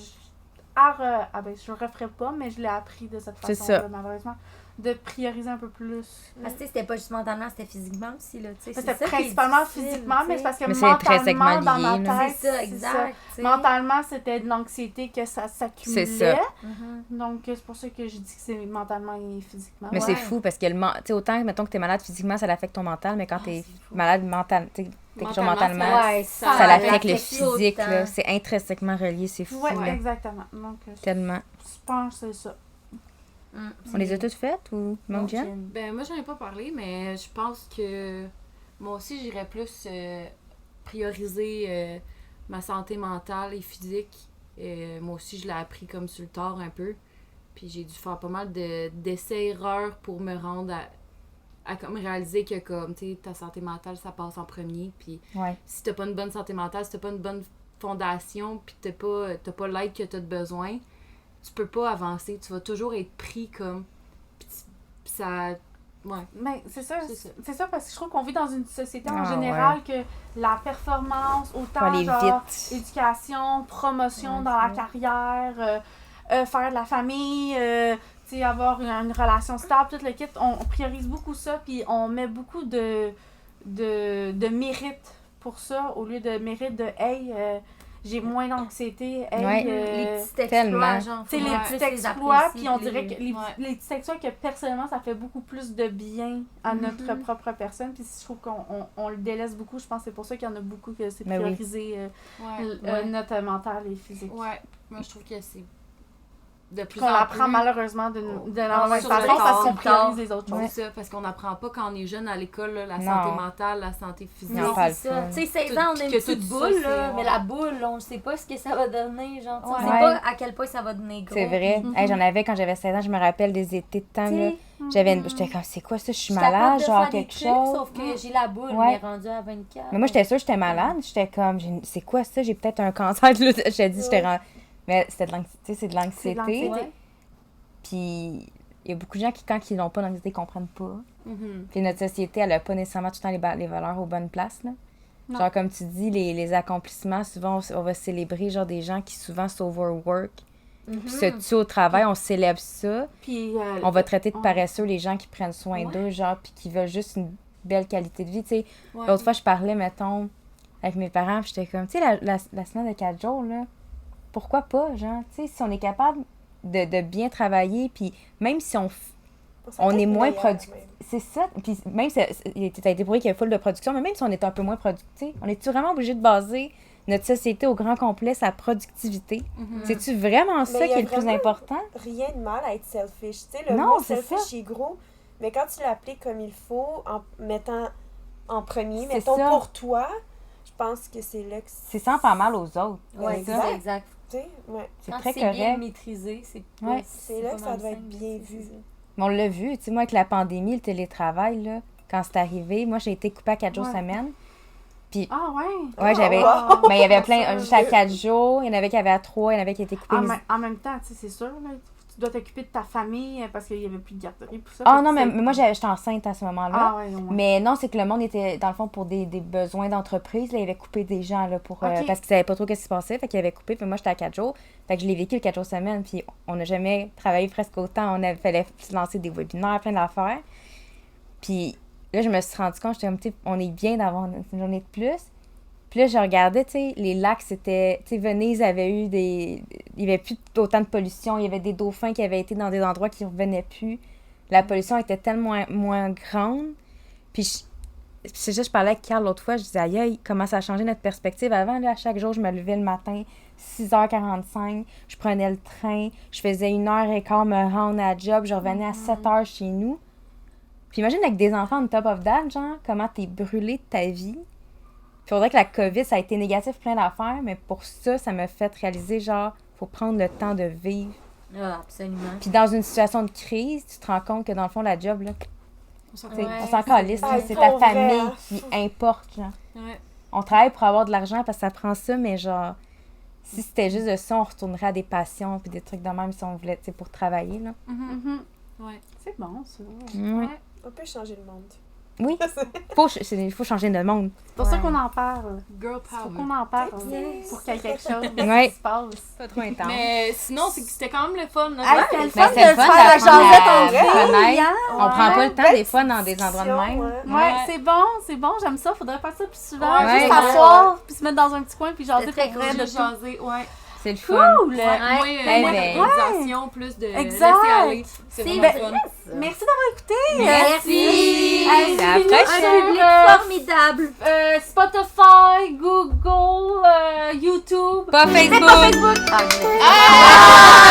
le referai pas, mais je l'ai appris de cette C'est façon-là, ça. malheureusement, de prioriser un peu plus. Parce que tu sais, c'était pas juste mentalement, c'était physiquement aussi, là. Tu sais, C'était c'est ça qui est principalement difficile, physiquement, tu mais sais. c'est parce que Mais c'est intrinsèquement mentalement, dans ma lié, là. tête, C'est ça, exact. tu sais. Mentalement, c'était de l'anxiété que ça s'accumulait. C'est ça. Mhm. Donc, c'est pour ça que je dis que c'est mentalement et physiquement. Mais Ouais. c'est fou parce que tu sais, autant que mettons que t'es malade physiquement, ça l'affecte ton mental, mais quand t'es c'est fou. malade mental, tu sais, quelque chose mentalement, Ouais, ça l'affecte le tout physique, temps. là. C'est intrinsèquement relié, c'est fou, Ouais, là. exactement. Donc, Tellement. je pense que c'est ça. On les a toutes faites ou manque Jen? Ben, moi, j'en ai pas parlé, mais je pense que moi aussi, j'irais plus prioriser ma santé mentale et physique. Moi aussi, je l'ai appris comme sur le tard un peu. Puis j'ai dû faire pas mal d'essais-erreurs pour me rendre à comme réaliser que comme, tu sais, ta santé mentale, ça passe en premier. Puis Ouais. si t'as pas une bonne santé mentale, si t'as pas une bonne fondation, puis t'as pas l'aide que t'as de besoin, tu peux pas avancer. Tu vas toujours être pris comme... Puis ça... Ouais. Mais c'est ça, C'est ça. c'est ça parce que je trouve qu'on vit dans une société en Ah, général que la performance, Faut autant aller genre vite. éducation, promotion Ouais, dans la ouais. carrière, faire de la famille, tu sais, avoir une relation stable, tout le kit, on priorise beaucoup ça, puis on met beaucoup de mérite pour ça, au lieu de mérite de « hey, j'ai moins d'anxiété, hey, Ouais. Les petits tellement. exploits, genre. tu sais, faut les plus petits les exploits, apprécier, puis on puis dirait que les Ouais. petits exploits que personnellement, ça fait beaucoup plus de bien à notre propre personne. Puis je trouve qu'on le délaisse beaucoup. Je pense que c'est pour ça qu'il y en a beaucoup que c'est Ben oui. priorisé Ouais. notre mental et physique. Ouais. Moi, je trouve que c'est de plus Qu'on en l'apprend plus. malheureusement de la mauvaise sur le façon parce tard, qu'on priorise les autres C'est choses. ça, parce qu'on n'apprend pas quand on est jeune à l'école, là, la Non. santé mentale, la santé physique. Non, Non, pas c'est le ça. fun. Tu sais, 16 Tout- ans, on a une que petite tout ça, boule, c'est- là, ouais. mais la boule, on ne sait pas ce que ça va donner, genre. Tu sais, on Ouais. sait pas à quel point ça va donner gros. C'est vrai. Mhm. Hey, j'en avais quand j'avais 16 ans, je me rappelle des étés de temps, Tu là. sais, J'étais comme, c'est quoi ça? Je suis je suis capable malade, de genre faire des quelque trucs, chose. sauf que j'ai la boule, Ouais. mais rendue à 24. Mais moi, j'étais sûre que j'étais malade. J'étais comme, c'est quoi ça? J'ai peut-être un cancer. Là, j'ai dit, mais c'était de l'anxiété, c'est de C'est de l'anxiété. l'anxiété. Puis, il y a beaucoup de gens qui, quand ils n'ont pas d'anxiété, ne comprennent pas. Mhm. Puis notre société, elle n'a pas nécessairement tout le temps les valeurs aux bonnes places, là. Non. Genre, comme tu dis, les accomplissements, souvent, on va célébrer, genre, des gens qui souvent s'overwork, qui se tuent au travail, on célèbre ça. Puis, On va traiter de Ouais. paresseux les gens qui prennent soin Ouais. d'eux, genre, puis qui veulent juste une belle qualité de vie, tu sais. Ouais. L'autre fois, je parlais, mettons, avec mes parents, puis j'étais comme, tu sais, la semaine de 4 jours, là, pourquoi pas, genre, tu sais, si on est capable de bien travailler, puis même si on Ça est peut moins être meilleur, productif. même. C'est ça. Puis même si ça a été prouvé qu'il y a full de production, mais même si on est un peu moins productif, on est-tu vraiment obligé de baser notre société au grand complet sa productivité? Mhm. C'est-tu vraiment ça Mais qui y a est le plus vraiment- important? Rien de mal à être selfish. Tu sais, le Non, mot c'est selfish, ça. c'est gros, mais quand tu l'appliques comme il faut, en mettant en premier, C'est mettons ça. pour toi, je pense que c'est là que C'est sans faire mal aux autres. Ouais, Exact. c'est exact. Tu sais, ouais. C'est Quand très c'est bien correct. maîtrisé, c'est pas... Ouais. C'est là pas que ça mal doit être simple, bien c'est vu. ça. Mais on l'a vu, tu sais, moi, avec la pandémie, le télétravail, là, quand c'est arrivé, moi, j'ai été coupée à 4 jours Ouais. semaine. Ah ouais? Ouais, j'avais. wow. Mais il y avait plein, juste à 4 jours, il y en avait qui avaient à 3, il y en avait qui étaient coupés. En même temps, tu sais, c'est sûr, là, tu dois t'occuper de ta famille parce qu'il n'y avait plus de garderie pour ça. Ah fait non, que mais c'est- moi, j'étais enceinte à ce moment-là. Ah ouais, ouais. Mais non, c'est que le monde était, dans le fond, pour des besoins d'entreprise. Là, il avait coupé des gens là, pour, Ok. parce qu'ils savaient pas trop ce qui se passait. Fait qu'il avait coupé. Puis moi, j'étais à 4 jours. Fait que je l'ai vécu le 4 jours semaine. Puis on n'a jamais travaillé presque autant. Fallait se lancer des webinaires, plein d'affaires. Puis là, je me suis rendu compte, j'étais comme, tu sais, on est bien d'avoir une journée de plus. Puis là, je regardais, tu sais, les lacs, c'était... Tu sais, Venise avait eu des... Il n'y avait plus autant de pollution. Il y avait des dauphins qui avaient été dans des endroits qui ne revenaient plus. La pollution était tellement moins grande. Puis c'est juste, je parlais avec Carl l'autre fois, je disais, aïe, comment ça a changé notre perspective. Avant, là, à chaque jour, je me levais le matin, 6h45, je prenais le train, je faisais 1h15 me rendre à la job, je revenais à 7h chez nous. Puis imagine avec des enfants de top of that, genre, comment t'es brûlé de ta vie. Puis on dirait que la COVID, ça a été négatif plein d'affaires, mais pour ça m'a fait réaliser, genre, faut prendre le temps de vivre. Ah, absolument. Puis dans une situation de crise, tu te rends compte que dans le fond, la job, là, On s'en t'sais, Ouais, on s'en calisse, là, c'est c'est ta pour vrai, famille hein. qui importe, genre. Ouais. On travaille pour avoir de l'argent parce que ça prend ça, mais genre, si c'était juste de ça, on retournerait à des passions puis des trucs de même si on voulait, tu sais, pour travailler, là. Mhm. Mhm. Ouais. C'est bon, ça. Ouais. On peut changer le monde. Oui, il faut changer de monde. C'est pour ça Ouais. qu'on en parle. Girl Faut power. qu'on en parle Yes. pour qu'il y ait quelque chose Ouais. qui se passe. Pas trop intense. Mais sinon, c'était quand même le fun. Là. Hey, c'était le Mais fun c'est le de fun faire la d'apprendre jasette à entre filles, connaître. hein? On prend pas le temps Belle des fois dans des endroits de même. discussion, Ouais, Ouais. c'est bon, j'aime ça. Faudrait faire ça plus souvent. Ouais, Juste ouais. s'asseoir, puis se mettre dans un petit coin, puis jaser C'est très pour vrai cool de de tout. jaser, ouais. C'est le fun. Cool! Ouais, Ouais. moins Eh ben. d'organisation, plus de Exact. laisser aller. C'est C'est vraiment vrai. fun. Merci d'avoir écouté. Merci. Hey, À la suivez-nous prochaine. sur, Un public formidable. Spotify, Google, YouTube. Pas Facebook. Facebook. Ah, Ah!